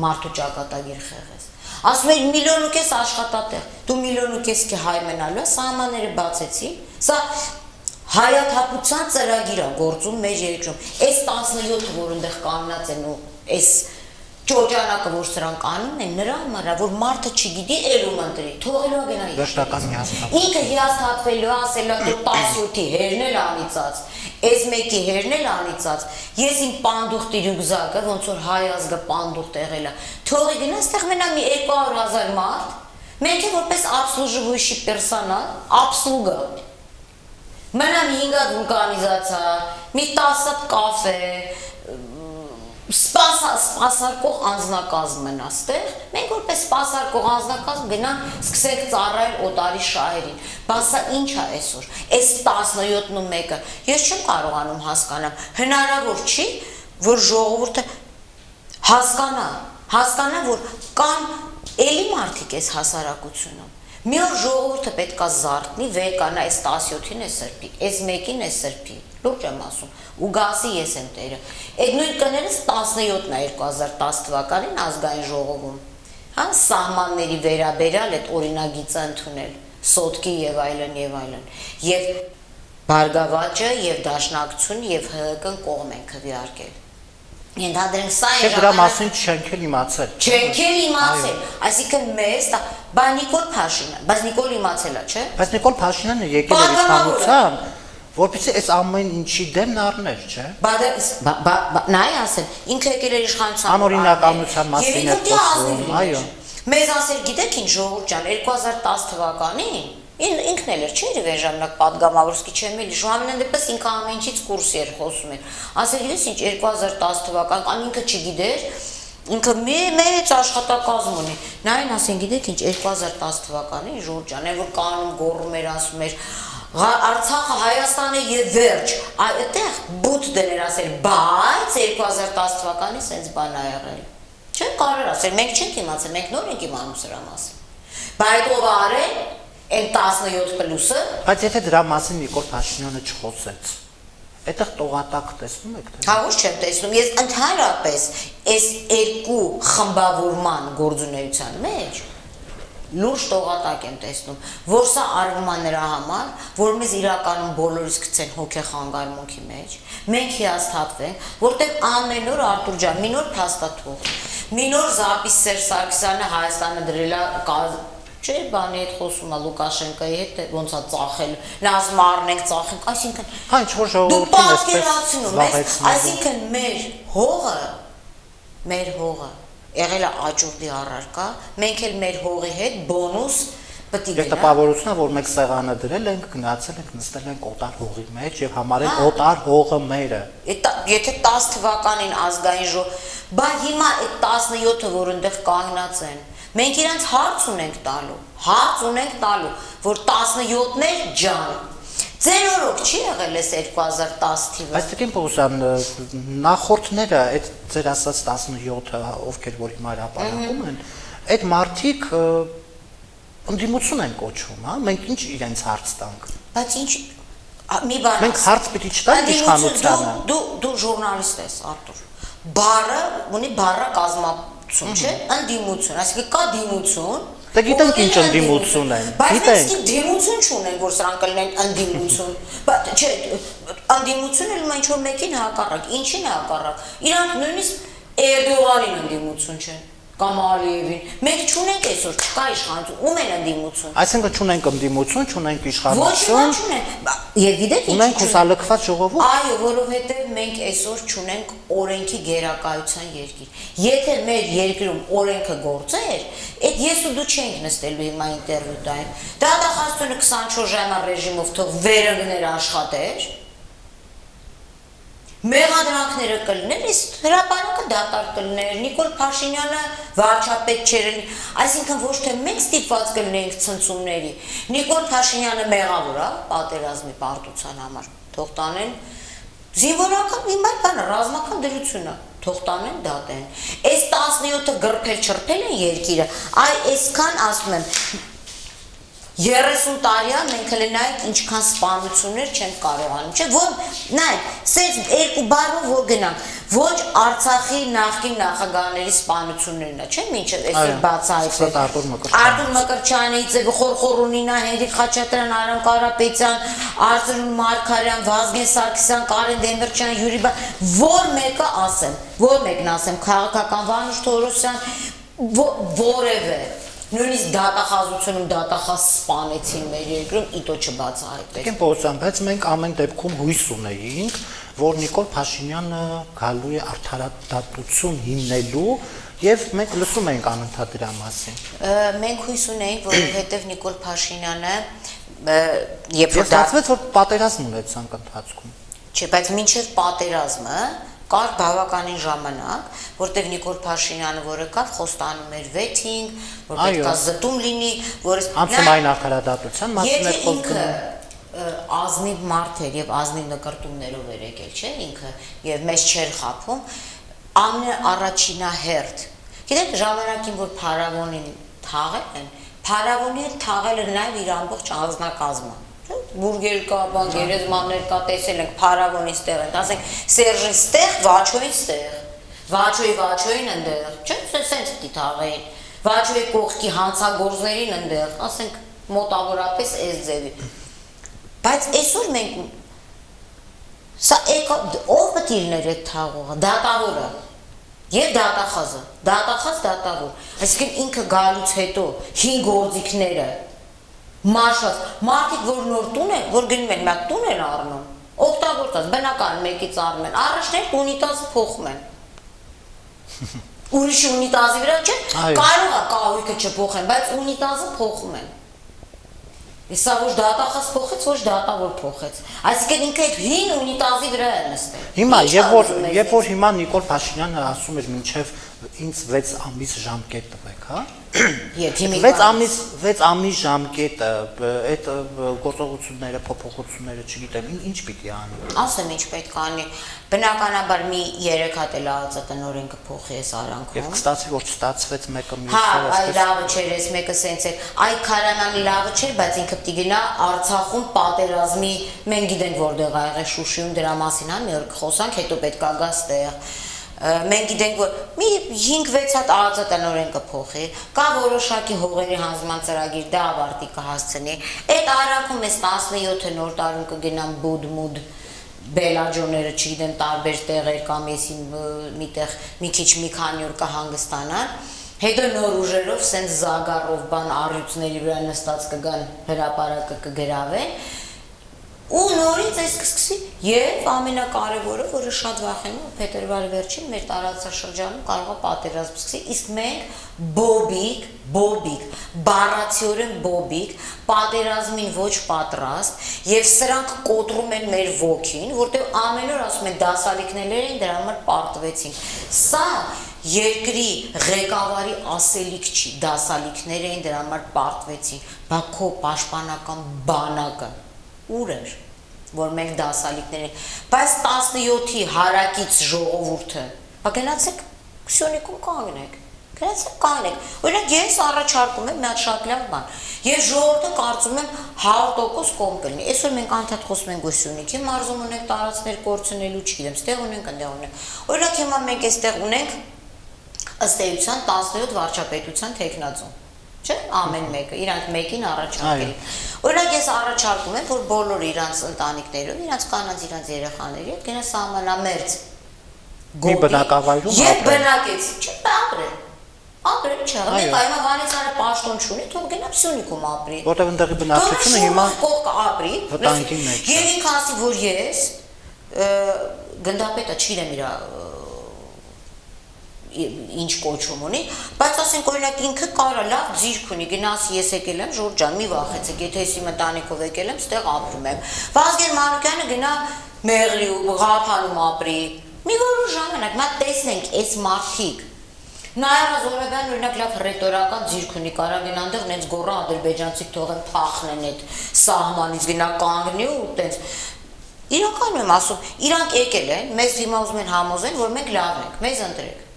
մարդու ճակատագիր խեղես ասում ես միլիոն ու կես աշխատատեղ դու միլիոն ու կես հայ մնալու ես սահմանները բացեցի սա հայաթափության ծրագիր է գործում մեր երկրում այս 17-ը որ այնտեղ կանգնած են ու այս Ճոճանակը որ սրանք անում են նրա համար որ մարդը չգիտի ելում ընտրի թողելու գնա Վերջնական հիասթափ ինքը հիասթափվելու ասելա թե 17-ի հերն էլ անիծած այս մեկի հերն էլ անիծած ես իմ պանդուխտի ռյուկզակը ոնց որ հայ ազգը պանդուխտ եղել է թողի գնա այստեղ մենա մի 200,000 մարդ մենք էլ որպես обслуживающий персонал обслуга մենա մի 5 հատ վուլկանիզացիա մի 10 հատ կաֆե Սպասարկող անձնակազմ են աստեղ, մենք որպես սպասարկող անձնակազմ գնանք սկսենք ծառայել օտարի շահերին, բայց սա ինչ է այսօր, այս 17-ն ու 1-ը, ես չեմ կարողանում հասկանամ, հնարավոր չի, որ ժողովուրդը հասկանա, որ կան էլի մարդիկ այս հասարակությունում, մի օր ժողովուրդը պետք է զարթնի, վեկանա այս 17-ին է սրբի, այս 1-ին է սրբի, լուրջ եմ ասում, ու գասի ես եմ տերը, այդ նույն կներս 17-ն է 2010 թվականին ազգային ժողովում, սահմանների վերաբերյալ այդ օրինագիծը ընդունել, սոտկի եւ այլն, եւ Բարգավաճը եւ Դաշնակցություն եւ ՀՀԿ-ն կողմ են քվեարկել Ենթադրենք սա է դրա մասին չենք էլ իմացել։ Չենք էլ իմացել, այսինքն մեզ, բա Նիկոլ Փաշինյան, բայց Նիկոլ իմացել է, չէ՞։ Բայց Նիկոլ Փաշինյանը եկել էր իշխանության, որպեսզի այս ամեն ինչի դեմն առներ, չէ։ Բա նայ ասել, ինքը եկել էր իշխանության։ Անօրինականության մասին է խոսում, այո։ Մեզ ասել, գիտեք ինչ ժողովուրդ ջան, 2010 թվականին ինքն էլ էր չէ՞ իր ժամանակ падգամավորսկի չեմ էլի ժամանակ դեպս ինքը ամեն ինչից կուրսի էր խոսում էր ասել ես ինչ 2010 թվական կան ինքը չգիտեր ինքը մեծ աշխատակազմ ունի նայն ասեն գիտեք ինչ 2010 թվականին ժողովուրդ ջան այն որ կանոն գոռում էր ասում էր Արցախը Հայաստանը եւ վերջ այդտեղ բութ դներ ասել բայց 2010 թվականին sense բան ա եղել չեն կարող ասել մենք չենք իմացել մենք նոր ենք իմանում սրա մասին բայց ով արել Այն 17+-ը Բայց եթե դրա մասին Նիկոլ Փաշինյանը չխոսեց այդտեղ տողատակ տեսնում եք թե Հա ոչ չեմ տեսնում ես ընդհանրապես այս երկու խմբավորման գործունեության մեջ լուրջ տողատակ եմ տեսնում որ սա արվում է նրա համար որ մեզ իրականում բոլորից գցեն հոգեխանգարմունքի մեջ մենք հիասթափվենք որտեղ ամեն օր Արտուր ջան մի նոր փաստաթուղթ մի նոր Զապիս Սերժ Սարգսյանը Հայաստանը դրել է Չէ, բանի հետ խոսում է Լուկաշենկոյի հետ, ոնց է ծախել, նա ասում առնենք ծախենք, այսինքն Հա ինչ որ ժողովրդին էսպես զբաղեցնում Այսինքն մեր հողը եղել է աճուրդի առարկա, մենք էլ մեր հողի հետ բոնուս պետք է Եվ տպավորությունն է, որ մենք սեղանը դրել ենք, գնացել ենք, նստել ենք օտար հողի մեջ եւ համարել օտար հողը մերը։ Եթե 10 թվականին ազգային ժողով, բա հիմա այդ 17-ը, որ այնտեղ կանգնած են, մենք իրանց հարց ունենք տալու, որ 17-ներ ջան։ Ձեր օրոք չի եղել էս 2010 թիվը։ Բայց Տիկին Պողոսյան, նախորդները, այդ ձեր ասած 17-ը, ովքեր որ հիմա հրապարակում են, այդ մարդիկ ընդդիմություն են կոչում, հա, մենք ինչ իրենց հարց տանք։ Բայց ինչ մի բան Մենք հարց պիտի չտանք իշխանությանը։ Դու ժուրնալիստ ես, Արտուր։ Բառը ունի բառը կազմացում, չէ՞, ընդդիմություն, այսինքն կա դիմություն։ Դե գիտենք ինչ ընդդիմություն են։ Բայց մենք դիմություն չունենք, որ սրանք կլինեն ընդդիմություն։ Բայց չէ, ընդդիմությունը ելում ինչ որ մեկին հակառակ, ինչին է հակառակ։ Իրանք նույնիսկ Էրդողանին ընդդիմություն չեն։ Կամ Ալիևին։ Մենք չունենք այսօր, չկա իշխանություն, ում են ընդդիմություն։ Այսինքն չունենք ընդդիմություն, չունենք իշխանություն։ Ոչ չունենք։ Եվ գիտեք ինչ։ Ունենք հուսալքված ժողովուրդ։ Այո, որովհետև մենք այսօր չունենք օրենքի գերակայության երկիր։ Եթե մեր երկրում օրենքը գործեր, Այդ ես ու դու չենք նստելու հիմա ինտերվյու տային։ Դատախազությունը 24 ժամյա ռեժիմով թող վերը գներ աշխատեր։ Մեղադրանքները կլներ, իսկ հրապարակը դատարկ կլներ, Նիկոլ Փաշինյանը վարչապետ չէր, այսինքն ոչ թե մենք ստիպված կլնեինք ցնցումների։ Նիկոլ Փաշինյանը մեղավոր է պատերազմի պարտության համար, թող տանեն զինվորական հիմա բանը ռազմական դրություն է, թող տանեն դատեն։ Այս 17-ը գրփել չրփել են երկիրը, այ այսքան ասում եմ 30 տարի է մենք հլնայինք ինչքան սպանություններ չենք կարողանում, չէ՞, որ նայեք, սենց երկու բառով որ գնանք, ոչ Արցախի նախկին նախագահների սպանություններն է, չէ՞, մինչև այսօր բացահայտվել Արտուր Մկրտչյանի, Խորխորունինա, Հենրիկ Խաչատրյան, Արամ Կարապետյան, Արծրուն Մարգարյան, Վազգեն Սարգսյան, Կարեն Դեմիրճյան, Յուրի որ մեկը ասեմ, որ մեկն ասեմ, քաղաքական Վանուշ Թորոսյան, որևէ նույնիսկ դատախազությունում դատախազ սպանեցին մեր երկրում, իտո չբացահայտվեց։ Կեն Պողոսյան, բայց մենք ամեն դեպքում հույս ունեինք, որ Նիկոլ Փաշինյանը գալու է արդարադատություն հիմնելու եւ մենք լսում ենք անընդհատ դրա մասին։ Մենք հույս ունեինք, որովհետեւ Նիկոլ Փաշինյանը երբ որ ստացվեց, որ պատերազմ ունեցանք ընթացքում։ Չէ, բայց մինչև պատերազմը կար բավականին ժամանակ, որտեղ Նիկոլ Փաշինյանը, որը կար, խոստանում էր վեթինգ, որ պետք է զտում լինի, որը անցումային արդարադատության մասին էր խոսքը ազնիվ մարդ էր եւ ազնիվ նկարտումներով էր եկել, չէ՞, ինքը եւ մեզ չէր խափում, ամենաառաջինահերթ։ Գիտեք, ժամանակին որ Փարավոնին թաղել են, Փարավոնի հետ թաղել էր նաեւ իր ամբողջ անձնակազմը։ Բուրգեր կա, բան գերեզմաններ կա, տեսել ենք Փարավոնի ստեղ են, ասենք Սերժին ստեղ, Վաչոյին ստեղ, Վաչոյին ընդեղ, չէ՞, սենց պիտի թաղեին, Վաչոյի կողքի հանցագործներին ընդեղ, ասենք մոտավորապես այս ձևի։ Բայց այսօր մենք սա ով պետք է լիներ այդ թաղողը, դատավորը եւ դատախազը, դատավոր, այսինքն ինքը գալուց հետո 5 գործիքները Մաշված, մարդիկ որ նոր տուն են, որ գնում են, մեկ տուն են առնում, օգտագործած, բնական մեկից առնում են, առաջներ ունիտազը փոխում են։ Ուրիշի ունիտազի վրա չէ, կարող է կահույքը չփոխեն, բայց ունիտազը փոխում են։ Սա ոչ դատախազ փոխեց, ոչ դատավոր փոխեց։ Այսինքն ինքը այդ հին ունիտազի վրա է նստել։ Հիմա, երբ որ հիմա Նիկոլ Փաշինյանը ասում էր մինչև ինձ 6 ամիս ժամկետ տվեք, հա? 6 ամիս ժամկետը, այդ գործողությունները, փոփոխությունները, չգիտեմ, ինչ պիտի անի։ Ասեմ ինչ պետք է անի։ Բնականաբար մի 3 հատ էլ ԱԱԾ օրենքը փոխի էս արանքում։ Եվ կստացի, որ չստացվեց մեկը մյուսը։ Հա, այ լավը չէր, էս մեկը սենց էր։ Այ Քարամյանի լավը չէր, բայց ինքը պիտի գնա Արցախում պատերազմի, մենք գիտենք որտեղ ա եղել Շուշիում դրա մասին, հա, մի օր կխոսանք, հետո պետք է գա ստեղ։ Մենք գիտենք, որ մի 5-6 հատ ԱԱԾ տնօրեն կփոխի, կա որոշակի հողերի հանձնման ծրագիր, դա ավարտի կհասցնի։ Այդ արանքում էս 17 նոր տարում կգնան բուդ-մուդ բելաջոները, չգիտեմ, տարբեր տեղեր կամ եսին միտեղ մի քիչ մի քանի օր կհանգստանան։ Հետո նոր ուժերով սենց զագարով բան առյուծների վրա նստած կգան հրապարակը կգրավեն։ Ու նորից այս կսկսի եւ ամենակարևորը, որը շատ վախենում եմ, փետրվարի վերջին մեր տարածաշրջանում կարող է պատերազմ սկսի, իսկ մենք բոբիկ, բառացիորեն բոբիկ, պատերազմին ոչ պատրաստ եւ սրանք կոտրում են մեր ոգին, որտեղ ամեն օր ասում են դասալիքներ էին, դրա համար պարտվեցինք։ Սա երկրի ղեկավարի ասելիք չի, դասալիքներ էին, դրա համար պարտվեցինք, բա քո պաշտպանական բանակը ուր էր, որ մենք դասալիքներ են, բայց 17-ի հարակից ժողովուրդը, բա գնացեք Քսյոնիկում կանգնեք, օրինակ ես առաջարկում եմ մի հատ շատ լավ բան, եւ ժողովուրդը կարծում եմ 100% կողմ կլինի, այսօր մենք անդադ խոսում ենք Քսյոնիկի մարզում ունենք տարածքներ կորցնելու, չգիտեմ, ստեղ ունենք, ընդեղ ունենք, օրինակ հիմա մենք այստեղ ունենք ըստ էության 17 վարչապետության տեխնացու Չէ, ամեն մեկը, իրանք մեկին առաջարկել։ Օրինակ ես առաջարկում եմ, որ բոլորը իրանց ընտանիքներով, իրանց կանանց, իրանց երեխաների հետ գնա սահմանամերձ Մի բնակավայրում Եվ բնակեց, չէ, ապրել չէ, մենք այմա Վանեցյանը պաշտոն չունի, թող գնա Սյունիքում ապրի։ Որտեղ ընդեղի բնակչությունը հիմա կողք ապրի, վտանգի մեջ է։ Եվ ինքը ասի, որ ես գնդապետը չիրեմ իրա ինչ կոչում ունի, բայց ասենք օրինակ ինքը կարա լավ ձիրք ունի, գնաս ես եկել եմ Ժորժ ջան, մի վախեցեք, եթե ես իմ ընտանիքով եկել եմ, ստեղ ապրում եմ։ Վազգեն Մանուկյանը գնա Մեղրի ու Ղափանում ապրի։ Մի որոշ ժամանակ մա տեսնենք այս մարդիկ Նայրա Զորաբյան օրինակ լավ ռետորական ձիրք ունի, կարա գնա այնտեղ նենց գոռա ադրբեջանցիք թողեն փախնեն այդ սահմանից գնա կանգնի ու տենց իրականում եմ ասում, իրանք եկել են, մեզ հիմա ուզում են համոզեն, որ մենք լավ ենք, մեզ ընտրեք։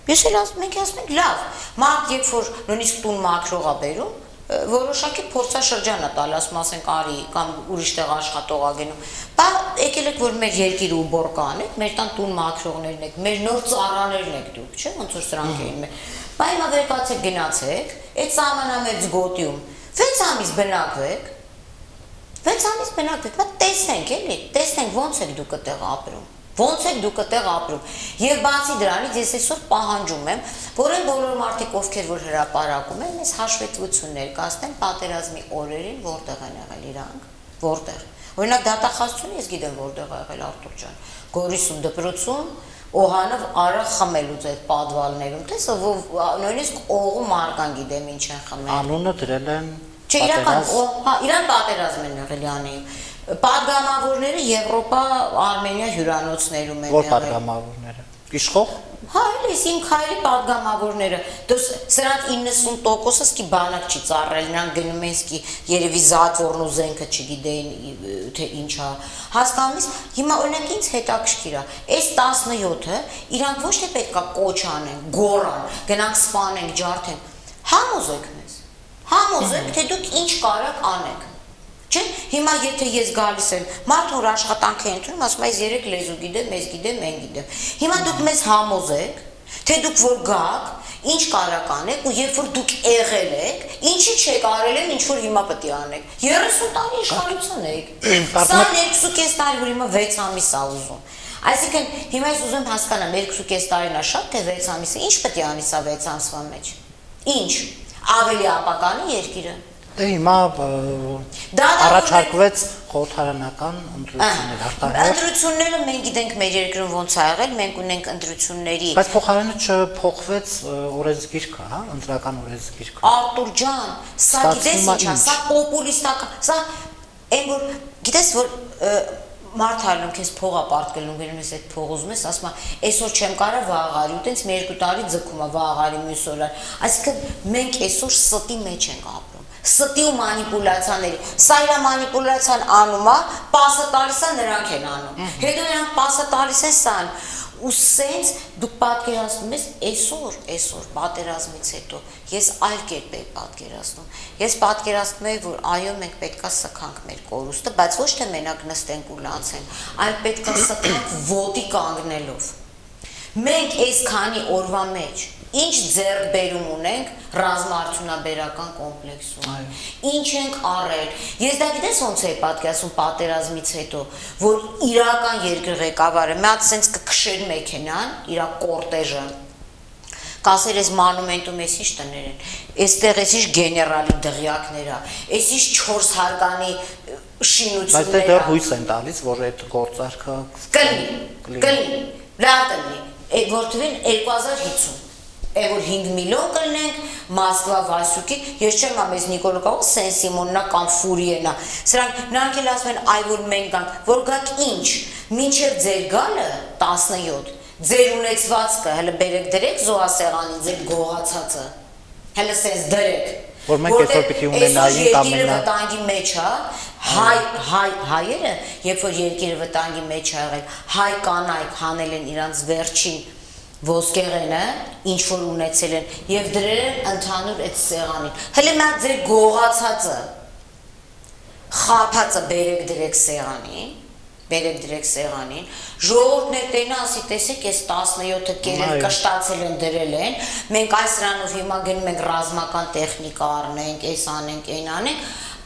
Ես էլ մենք ասում ենք լավ, մարդ երբ որ նույնիսկ տուն մաքրողա բերում, որոշակի փորձաշրջան է տալ, ասում ասենք արի կամ ուրիշ տեղ աշխատող ա գնում։ Բա եկել եք որ մեր երկիրը ու բոր կանեք, մեր տան տուն մաքրողներն եք, մեր նոր ծառաներն եք դուք, չէ՞, ոնց որ սրանք էին մեր։ Բա հիմա վերկացեք գնացեք, այդ սահմանամերձ գոտիում 6 ամիս բնակվեք, 6 ամիս բնակվեք, բա տեսնենք էլի, տեսնենք ոնց եք դուք այդտեղ ապրում։ Ոնց եք դուք այդտեղ ապրում։ Եվ բացի դրանից ես այսօր պահանջում եմ, որ այն բոլոր մարդիկ, ովքեր որ հրապարակում են, այս հաշվետվություններ կազմեն պատերազմի օրերին, որտեղ են եղել իրանք, որտեղ։ Օրինակ դատախազությունը ես գիտեմ որտեղ ա եղել Արտուր ջան։ Գորիսում դպրոցում Օհանով արա խմելուց այդ պատվալներում, տեսա նույնիսկ օղու մարգան գիտեմ ինչ են խմել։ Անունը դրել են Չէ, իրական, հա, իրան պատերազմ են եղել յանեին։ Պատգամավորները Եվրոպա, Արմենիա հյուրանոցներում են եղել։ Որ պատգամավորները։ Իշխող։ Հա, էլի իմ քայլի պատգամավորները։ Դուս սրանց 90%-ը սկի բանակ չի ծառայել, նրանք գնում են սկի երևի զատվորն ու զենքը չգիտեին թե ինչա։ Հասկանում ես, հիմա օրինակ ինձ հետաքրքիր է։ Այս 17-ը իրանք ոչ թե պետքա կոչ անեն, գոռան, գնանք սպանենք, ջարդենք։ Համոզեք մեզ։ Համոզեք, թե դուք ինչ կարաք անեք։ Չէ, հիմա եթե ես գալիս եմ, մարդը որ աշխատանք է ընտրում, ասում այս 3 լեզու գիտեմ, ես գիտեմ, mən գիտեմ։ Հիմա դուք մեզ համոզեք, թե դուք որ գաք, ինչ կարաք անեք ու երբ որ դուք եղել եք, ինչի չեք արել են, ինչ որ հիմա պետք է անեք։ 30 տարի իշխանություն եք։ Սա 2.5 տարի, որ հիմա 6 ամիս ա ուզում։ Այսինքն հիմա ես ուզում հասկանամ 2.5 տարին ա շատ թե 6 ամիսը, ինչ պետք է անի սա 6 ամսվա մեջ։ Ինչ ավելի ապականի երկիրը։ Դե հիմա առաջարկվեց խորհրդարանական ընտրություններ արտահայտ։ Ընտրությունները մենք գիտենք մեր երկրում ոնց ա եղել, մենք ունենք ընտրությունների։ Բայց փոխարենը չփոխվեց օրենսգիրքը, հա, ընտրական օրենսգիրքը։ Արտուր ջան, սա գիտես ինչ է, սա պոպուլիստական, սա այն որ գիտես որ Մարդալում քեզ փողա պարտկելում գնում ես այդ փող ուզում ես, ասում է այսօր չեմ կարա վաղարի, ու տենց մի երկու տարի ձգում է վաղարի մյուս օրը։ Այսինքն մենք այսօր ստի մեջ ենք ապրում։ Ստի ու մանիպուլյացիաների։ Սա իր մանիպուլյացիան անում է, պասը տալիս է նրանք են անում։ Հետո նրանք պասը տալիս են սան։ Ու սենց դուք պատկերացնում ես այսօր պատերազմից հետո ես այլ կերպ եմ պատկերացնում։ Ես պատկերացնում եմ, որ այո մենք պետքա սքանք մեր կորուստը, բայց ոչ թե մենակ նստենք ու լացենք, այլ պետքա սքանք ոտի կանգնելով։ Մենք այսքանի օրվա մեջ ինչ ձեռքբերում ունենք ռազմաարդյունաբերական կոմպլեքսում։ Ինչ ենք արել։ Ես դա գիտես ոնց է պատկերացնում պատերազմից հետո, որ իրական երկրի ղեկավարը մի հատ սենց կքշեր մեքենան, իր կորտեժը, կասեր ես մանումենտում ես ինչ տներ են, այստեղ ես ինչ գեներալի դղյակներ ա, ես ինչ 4 հարկանի շինություններ ա։ Բայց դե դեռ հույս են տալիս, որ այդ գործարքը կլինի, լավ կլինի, որթվին 2050 Որ 5 միլիոն կլնենք, Մոսկվա Վասյուկի, ես չեմ ամես Նիկոլոկավը, Սեն-Սիմոննա կամ Ֆուրիենա, սրանք նրանք էլ ասում են, այ որ մենք գանք, որ գաք ինչ, մինչև ձեր գալը 17, ձեր ունեցվածքը, հələ բերեք դրեք զոհասեղանին, ձեր գողացածը, հələ սենց դրեք, որ մենք այսօր պիտի ունենայինք երկիրը վտանգի մեջ է, հայերը, երբ որ երկիրը վտանգի մեջ է եղել, հայ կանայք հանել են իրանց վերջին ոսկեղենը, ինչ որ ունեցել են, և դրել են ընդհանուր այդ սեղանին։ Հələ մա ձեր գողացածը, խափածը բերեք դրեք սեղանին, ժողովուրդներ տենա ասի տեսեք, ես 17-ը կերել կշտացել են դրել են, մենք այս սրանով հիմա գնում ենք ռազմական տեխնիկա առնենք, այս անենք, այն անենք,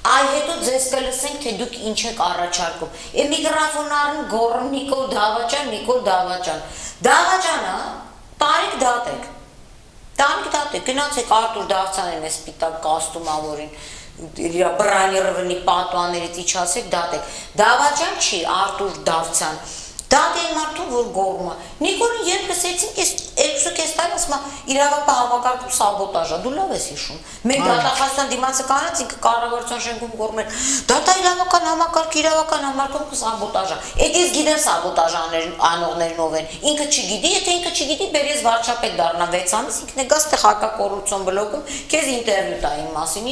այ հետո ձեզ կլսենք, թե դուք ինչ եք առաջարկում։ Միկրոֆոն առն գոռում Նիկոլ Դավաճան, Դավաճանը, տարիք դատեք, գնացեք Արտուր Դավթյանին է սպիտակ կաստումավորին, իր բրանիրվնի պատուաներից իչասեք դատեք, Դավաճան չի Արտուր Դավթյան, Դա դեն մարդուն որ գորմա։ Նիկոլին երբ լսեցին, ես 2.5 տարի ասում եմ, իրավապահ համակարգում սաբոտաժա, դու լավ ես հիշում։ Մենք դատախազության դիմացը կանած ինքը կառավարության շենքում գորմել։ Դա իրավական համակարգում սաբոտաժա։ Էդ ես գիտեմ սաբոտաժ անողներն ով են։ Ինքը չգիտի, եթե ինքը չգիտի, բեր ես վարչապետ դառնա 6 ամիս, ինքն է գաս թե հակակոռուպցիոն բլոկում, քեզ ինտերվյու տա իմ մասին,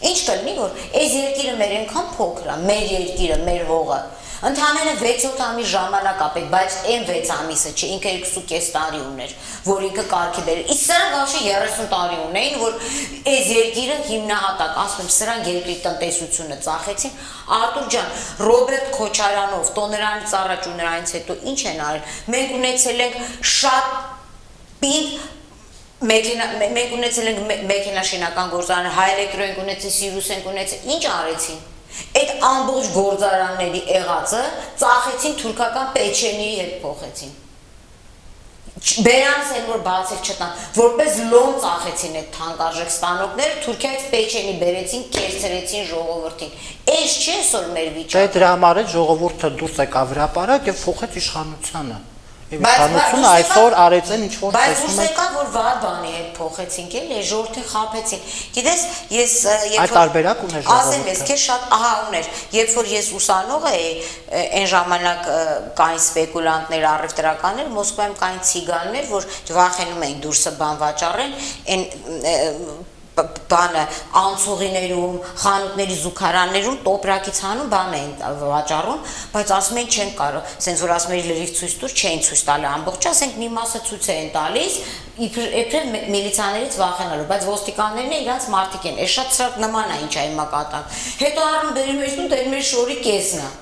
ինչ կլինի որ այս երկիրը մեր այնքան փոքր է, մեր երկիրը, մեր հողը Ընդհանրապես 6-7 ամիս ժամանակ ապետ, բայց այն 6 ամիսը չէ, ինքը 2.5 տարի ուներ, որ ինքը կարգի բերել։ Իսկ սրանք вообще 30 տարի ունեին, որ այս երկիրը հիմնահատակ, ասում եմ, սրանք երկրի տնտեսությունը ծախեցին։ Արտուր ջան, Ռոբերտ Քոչարյանով, տոներանից առաջ ու նրանից հետո ինչ են արել։ Մենք ունեցել ենք շատ պինդ մենք ունեցել ենք մեքենաշինական գործարան, Հայ Էլեկտրո ենք ունեցել, Սիրուս ենք ունեցել, ինչ արեցին։ Այդ ամբողջ գործարանների եղածը ծախեցին թուրքական պեչենիի հետ փոխեցին։ Բերանս են որ բացեք չտան, որպես լոմ ծախեցին այդ թանկարժեք ստանոկները, Թուրքիայից պեչենի բերեցին, կերցրեցին ժողովրդին։ Այս չէ այսօր մեր վիճակը։ Դե դրա համար է ժողովուրդը դուրս եկավ հրապարակ եւ փոխեց իշխանությունը։ Իշխանությունը այսօր արեց են ինչ որ բայց դուրս եկա որ վատ բանի հետ փոխեցինք էլի ժողովրդին խաբեցին գիտես ես երբ տարբերակ ուներ ժողովուրդը ասեմ ես քեզ շատ ահա ուներ երբ որ ես ուսանող էի այն ժամանակ կային սպեկուլյանտներ առևտրականներ Մոսկվայում կային ցիգաններ որ վախենում էին դուրսը բան վաճառեն այն բանը անցուղիներում, խանութների զուգարաններում տոպրակից հանում բան էին վաճառում, բայց ասում են չեն կարող, ասենց որ ասում են լրիվ ցույց տուր, չեն ցույց տալի ամբողջ, ասենք մի մասը ցույց են տալիս, իբրև միլիցիաներից վախենալու, բայց ոստիկաններն իրանց մարդիկ են, այս շատ սրտ նման է ինչ է հիմա կատան։ Հետո առնում բերում ես ու դեր մեր շորի կեսն է։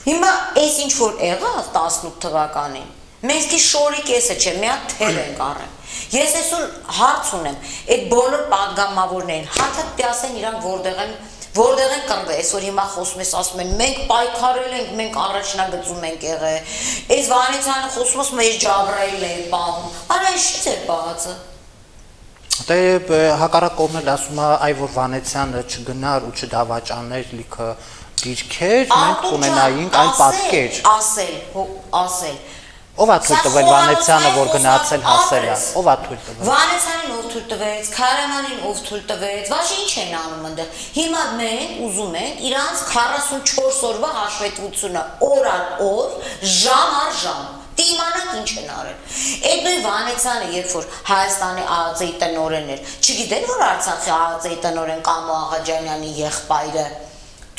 Հիմա այս ինչ որ եղավ 18 թվականին, մենք ի շորի կեսը չէ, մի հատ թև ենք առել։ Ես այսօր հարց ունեմ, այդ բոլոր պատգամավորներին, հատուկ պիասեն իրանք որտեղ են կռվել, այսօր հիմա խոսում ես, ասում են, մենք պայքարել ենք, մենք առաջնագծում ենք եղել, այս Վանեցյանը խոսում ասում է, Ջաբրայելն է պահում, արա ինչից է պահածը։ Դե հակառակ կողմն էլ ասում է, այ որ Վանեցյանը չգնար ու չդավաճաներ լիքը դիրքեր, մենք կունենայինք այն պատկեր։ Ասել Ով է թույլ տվել Վանեցյանը, որ գնացել հասել է։ Ով է թույլ տվել։ Վանեցյանին ով թույլ տվեց, Քարամանին ով թույլ տվեց, ոչ ինչ են անում այնտեղ։ Հիմա մենք ուզում ենք իրանց 44 օրվա հաշվետվությունը օր առ օր, ժամ առ ժամ։ Դիմանանք ինչ են արել։ Այդ նույն Վանեցյանը, երբ որ Հայաստանի ԱԱԾ-ի տնօրեն էր, չգիտեն որ Արցախի ԱԱԾ-ի տնօրեն Կամո Աղաջանյանի եղբայրը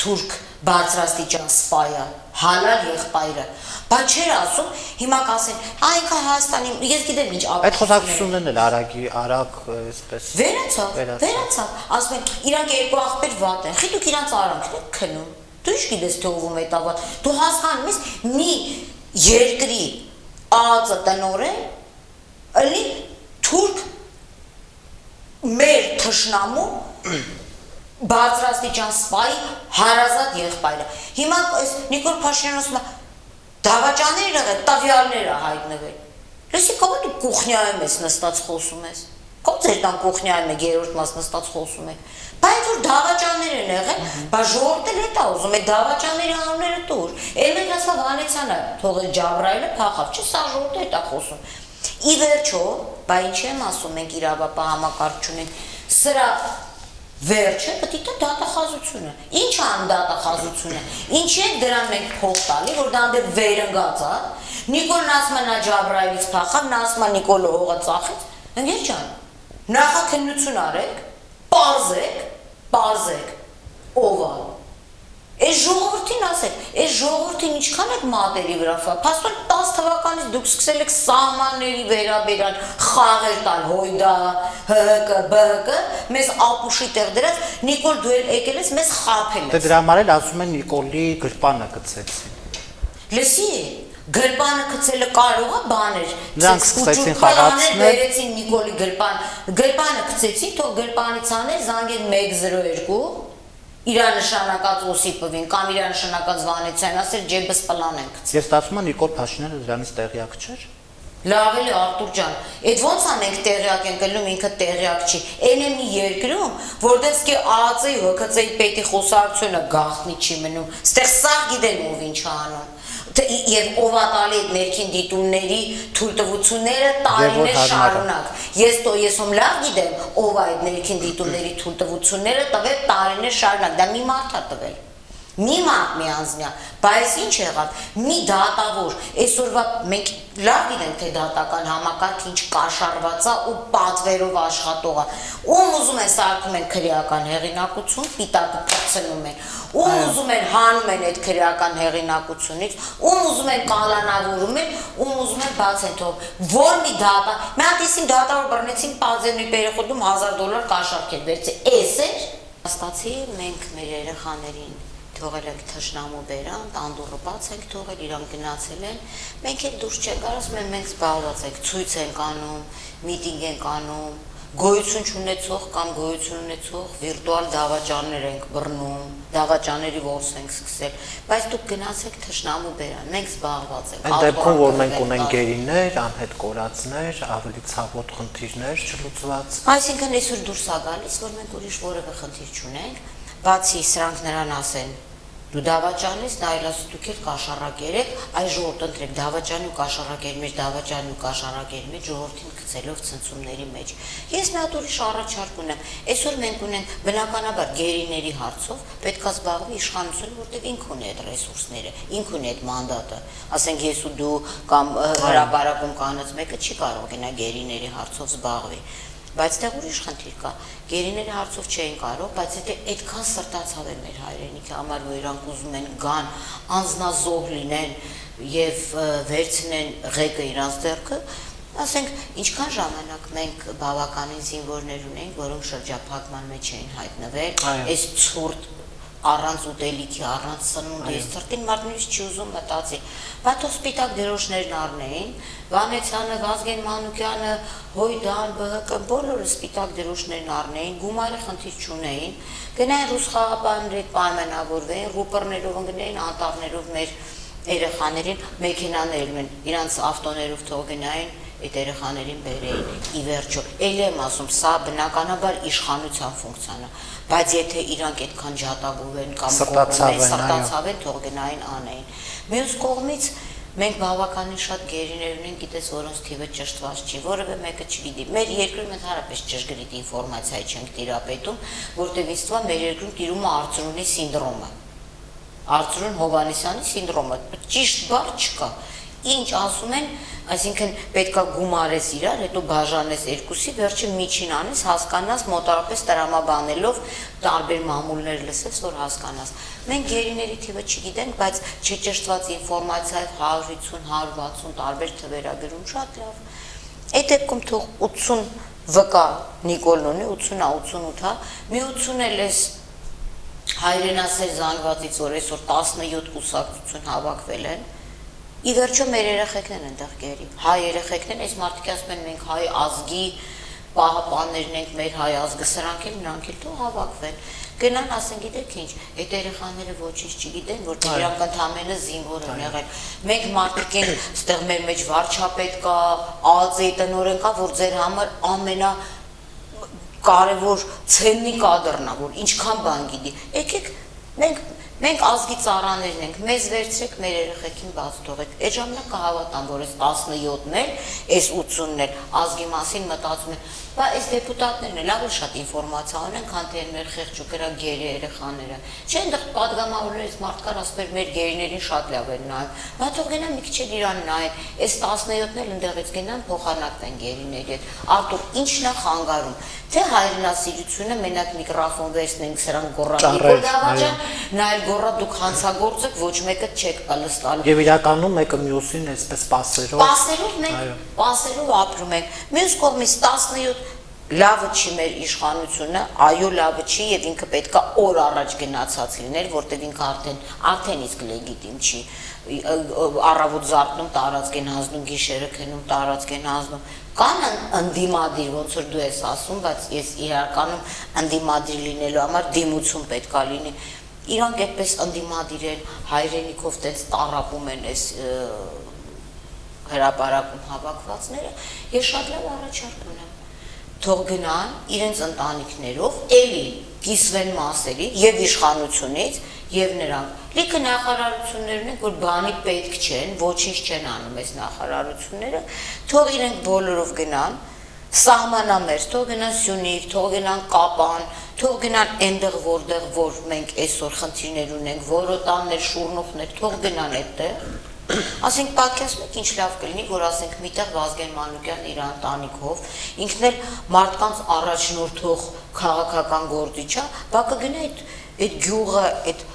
թուրք բարձրաստիճան սպայը, հալալ եղբայրը, բայց չէր ասում, հիմա կասեն, այնքա Հայաստանի, ես գիտեմ ինչ Այդ խոսակցություններն էլ արագ այսպես վերացավ, ասում են, իրանք երկու աղբեր վատ են, խի դուք իրանց արանքն եք քնում, դու ինչ գիտես թե ով է տավատ, դու հասկանում ես մի երկրի ԱԱԾ տնօրեն, ըլի թուրք մեր թշնամու բարձրաստիճան սպայի հարազատ եղբայրը։ Հիմա Նիկոլ Փաշինյանը ասում է դավաճանները եղել, տվյալները հայտնվել։ Լսի կողը դու կուխնյայում ես նստած խոսում ես։ Կող ձեր տան կուխնյայում եք երրորդ մաս նստած խոսում եք։ Բայց որ դավաճաններ են եղել, բա ժողովուրդը էլ է ուզում է դավաճանների անունները տուր։ Էլ մենք ասա Վանեցյանը թողել Ջաբրայելը փախավ, չէ՞ սա ժողովուրդը է խոսում։ Ի վերջո, բա ինչ եմ ասում, մենք իրավապահ համակարգ չունենք։ Սրա վերջը պետք է դատախազությունը։ Ինչ ան դատախազությունը։ Ինչի է դրան մենք փող տալի, որ դա դե վերընկած է։ Նիկոլն ասում է նա Ջաբրայելից փախավ, նա ասում է Նիկոլը հողը ծախեց։ Ընկեր ջան, նախաքննություն արեք, պարզեք, ով է։ Այս ժողովրդին ասեք, այս ժողովրդին ինչքան եք մատերի վրա ֆա։ Փաստորեն 10 թվականից դուք սկսել եք սահմանների վերաբերյալ խաղեր տալ, հոյդա, ՀԿ, ԲՀԿ, մեզ ապուշի տեղ դրած, Նիկոլ դու եկել ես մեզ խաբել ես։ Դե դրա համար էլ ասում են Նիկոլի գրպանը գցեցին։ Լսի, գրպանը գցելը կարող է բաներ։ Նրանք սկսեցին խաղացնել։ Վերեցին Նիկոլի գրպանը գցեցին, թող գրպանից անել զանգեն 102 իրա նշանակած Օսիպովին կամ իրա նշանակած Վանեցյանին ասել ջեբս պլան ենք գցել։ Ես ստացվում եմ Նիկոլ Փաշինյանը դրանից տեղյակ չէր։ Լավ էլի Արտուր ջան, այդ ոնց է մենք տեղյակ ենք ելնում, ինքը տեղյակ չի։ Այն է մի երկրում, որտեղ սկի ԱԱԾ-ի ՀԿՑ-ի պետի խոսակցությունը գաղտնի չի մնում։ Ստեղ սաղ գիտեն ով ինչ անում։ Եվ ով է տալի այդ ներքին դիտումների թույլտվությունները տարիներ շարունակ։ Ես ում լավ գիտեմ, ով է այդ ներքին դիտումների թույլտվությունները տվել տարիներ շարունակ, դա մի մարդ է տվել։ Մի մարդ մի անձնյա, բայց ինչ եղավ, մի դատավոր, այսօրվա մենք լավ գիտենք, թե դատական համակարգ ինչ կաշառված է ու պատվերով աշխատող է, ում ուզում են սարքում են քրեական հեղինակություն, պիտակը փոխցնում են, ում ուզում են հանում են այդ քրեական հեղինակությունից, ում ուզում են կալանավորում են, ում ուզում են բաց են թող, որ մի դատա, մի հատ իսին դատավոր բռնեցին պազերնի պերեխոդում $1000 կաշառք էր վերցի, էս էր, ստացի մենք մեր երեխաներին թողել ենք թշնամու բերան, տանդուռը բաց ենք թողել, իրանք գնացել են, մենք էլ դուրս չենք գալիս, մենք զբաղված ենք, ցույց ենք անում, միտինգ ենք անում, գոյություն չունեցող կամ գոյություն ունեցող վիրտուալ դավաճաններ ենք բռնում, դավաճանների ворս ենք սկսել, բայց դուք գնացեք թշնամու բերան, մենք զբաղված ենք։ Այն դեպքում, որ մենք ունենք գերիներ, անհետ կորածներ, ավելի ցավոտ խնդիրներ չլուծված։ Այսինքն այսօր դուրս է գալիս, որ մենք ուրիշ որևէ խնդիր չունենք, բացի սրանք նրան ասեն դու դավաճանես, նա այլ ասի դուք էլ կաշառակ երեք, այ ժողովուրդ ընտրեք դավաճանի ու կաշառակերի մեջ, դավաճանի ու կաշառակերի մեջ ժողովրդին գցելով ցնցումների մեջ։ Ես մի հատ ուրիշ առաջարկ ունեմ։ Այսօր մենք ունենք բնականաբար գերիների հարցով պետք է զբաղվի իշխանությունը, որտեղ ինքը ունի այդ ռեսուրսները, ինքը ունի այդ մանդատը։ Ասենք ես ու դու կամ հրապարակում կանած մեկը չի կարող գնա գերիների հարցով զբաղվի։ Բայց դեռ ուրիշ խնդիր կա, գերիների հարցով չէին կարող, բայց եթե այդքան սրտացավ է մեր հայրենիքի համար, որ իրանք ուզում են գան, անձնազոհ լինեն եւ վերցնեն ղեկը իրանց ձեռքը, ասենք ինչքան ժամանակ մենք բավականին զինվորներ ունենք, որոնք շրջափակման մեջ էին հայտնվել, այս ցուրտ առանց ուտելիքի, առանց սնունդի, սրտին մարդն չի ուզում մտածել, բայց հոսպիտալ դերոշներն առնեին, Վանեցյանը, Վազգեն Մանուկյանը, Հոյդան, ԲՀԿ, բոլորը սպիտակ դերոշներն առնեին, գումարը խնդիր չունեին, գնային ռուս խաղապանների հետ պայմանավորվեին, ռուպերներով ընկնեին, անտառներով մեր երեխաներին, մեքենաներում են, իրանց ավտոներով թող գնային, այդ երեխաներին բերեին, ի վերջո, էլ եմ ասում, սա բնականաբար իշխանության ֆունկցիան է, բայց եթե իրանք այդքան ջատագով են կամ սրտացավ են, թող գնային անեին։ Մյուս կողմից մենք բավականին շատ գերիներ ունենք, գիտես, որոնց թիվը ճշտված չի, որևէ մեկը չգիտի։ Մեր երկրում ընդհանրապես ճշգրիտ ինֆորմացիա չենք տիրապետում, որտեղ ինձ թվում է մեր երկրում տիրում է Արծրունի սինդրոմը։ Արծրուն Հովհաննիսյանի սինդրոմը, ճիշտ բառ չկա։ Ինչ ասում են, այսինքն պետքա գումարես իրար, հետո բաժանես երկուսի, վերջը միջին անես, հասկանաս, մոտարապես տրամաբանելով տարբեր մամուլներ լսես, որ հասկանաս։ Մենք գերիների թիվը չգիտենք, բայց չճշտված ինֆորմացիայով 150-160 տարբեր թվերագրում շատ լավ։ Այդ դեպքում թող 80 վկա Նիկոլն ունի, 80-ա, 88-ա, մի 80 էլ էս հայրենասեր զանգվածից, որ այսօր 17 կուսակցություն հավաքվել են, ի վերջո մեր երեխեքն են այնտեղ գերի, հայ երեխեքն են, այս մարդիկ ասում են մենք հայ ազգի պահապաններն ենք, մեր հայ ազգը, սրանք էլ նրանք էլ թող հավաքվեն, գնան ասեն գիտեք ինչ, այդ երեխաները ոչինչ չգիտեն, որ իրանք ընդամենը զինվոր են եղել, մենք մարդիկ են, ստեղ մեր մեջ վարչապետ կա, ԱԾ տնօրեն կա, որ ձեր համար ամենա կարևոր ցեննի կադրն է, որ ինչքան բան գիտի, եկեք մենք ազգի ծառաներն ենք, մեզ վերցրեք մեր երեխեքին բաց թողեք, այդ ժամանակ կհավատան, որ այս 17-ն էլ, այս 80-ն էլ ազգի մասին մտածում են, բայց այս դեպուտատներն էլ ավելի շատ ինֆորմացիա ունեն, քան թե մեր խեղճ ու կրակ գերի երեխաները։ Չէ, այնտեղ падգամավորներից մարդկան ասում են մեր գերիներին շատ լավ են նայում, բայց թող գնան մի քիչ էլ իրան նայեն, այս 17-ն էլ ընդեղից գնան փոխանակվեն գերիների հետ։ Արտուր, ի՞նչն է խանգարում, թե հայրենասիրությունը մենակ միկրոֆոն վերցնենք սրանք գոռան Նիկոլ Դավաճան, նայել գոռա դուք հանցագործ եք, ոչ մեկը չեք լստալու։ Եվ իրականում մեկը մյուսին այսպես պասերով մենք պասերով ապրում ենք։ Մյուս կողմից 17 լավը չի մեր իշխանությունը, այո լավը չի եւ ինքը պետքա օր առաջ գնացած լիներ, որտեղ ինքը արդեն իսկ լեգիտիմ չի։ Առավոտ զարթնում տարածք են հանձնում, գիշերը քնում տարածք են հանձնում։ Կան ընդդիմադիր, ոնց որ դու ես ասում, բայց ես իրականում ընդդիմադիր լինելու համար դիմություն պետքա լինի։ Իրանք այդպես ընդդիմադիր են, հայրենիքով տենց տարապում են այս հրապարակում հավաքվածները, ես շատ լավ առաջարկ ունեմ։ Թող գնան իրենց ընտանիքներով, էլի կիսվեն մասերի եւ իշխանությունից եւ նրանք Լիքը նախարարություններ ունենք, որ բանի պետք չեն, ոչինչ չեն անում այս նախարարությունները, թող իրենք բոլորով գնան, սահմանամերձ, թող գնան Սյունիք, թող գնան Կապան, թող գնան այնտեղ որտեղ որ մենք այսօր խնդիրներ ունենք, որոտաններ, շուրնուխներ, թող գնան այդտեղ։ Ասենք պատկերացնեք ինչ լավ կլինի, որ ասենք միտեղ Վազգեն Մանուկյանն իր ընտանիքով, ինքն էլ մարդկանց առաջնորդող քաղաքական գործիչ է, բա կգնա այդ գյուղը, այդ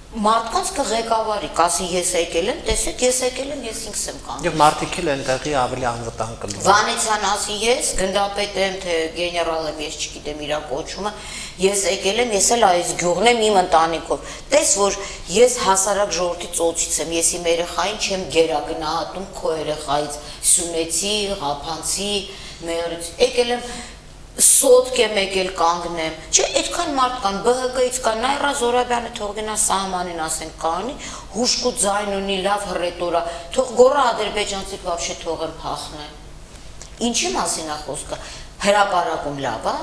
մարդկանց կղեկավարի, կասի ես եկել եմ, տեսեք ես եկել եմ, ես ինքս եմ կանգ։ Եվ մարդիկ էլ այնտեղի ավելի անվտանգ կլինի։ Վանեցյան ասի ես, գնդապետ եմ, թե գեներալ եմ, ես չգիտեմ իրա կոչումը, ես եկել եմ, ես էլ այս գյուղն եմ իմ ընտանիքով։ Տես որ ես հասարակ ժողովրդի ծոցից եմ, ես իմ երեխային չեմ գերագնահատում քո երեխայից, Սյունեցի, Ղափանցի, Մեղրից, եկել եմ սոտք եմ եկել կանգնեմ, չէ, այդքան մարդ կան, ԲՀԿ-ից կան, Նայրա Զորաբյանը թող գնա սահմանին ասենք կանի, հուշք ու ձայն ունի, լավ հռետորա, թող գոռա ադրբեջանցիք вообще թող են փախնեն։ Ինչի մասին է խոսքը, հրապարակում լավ է,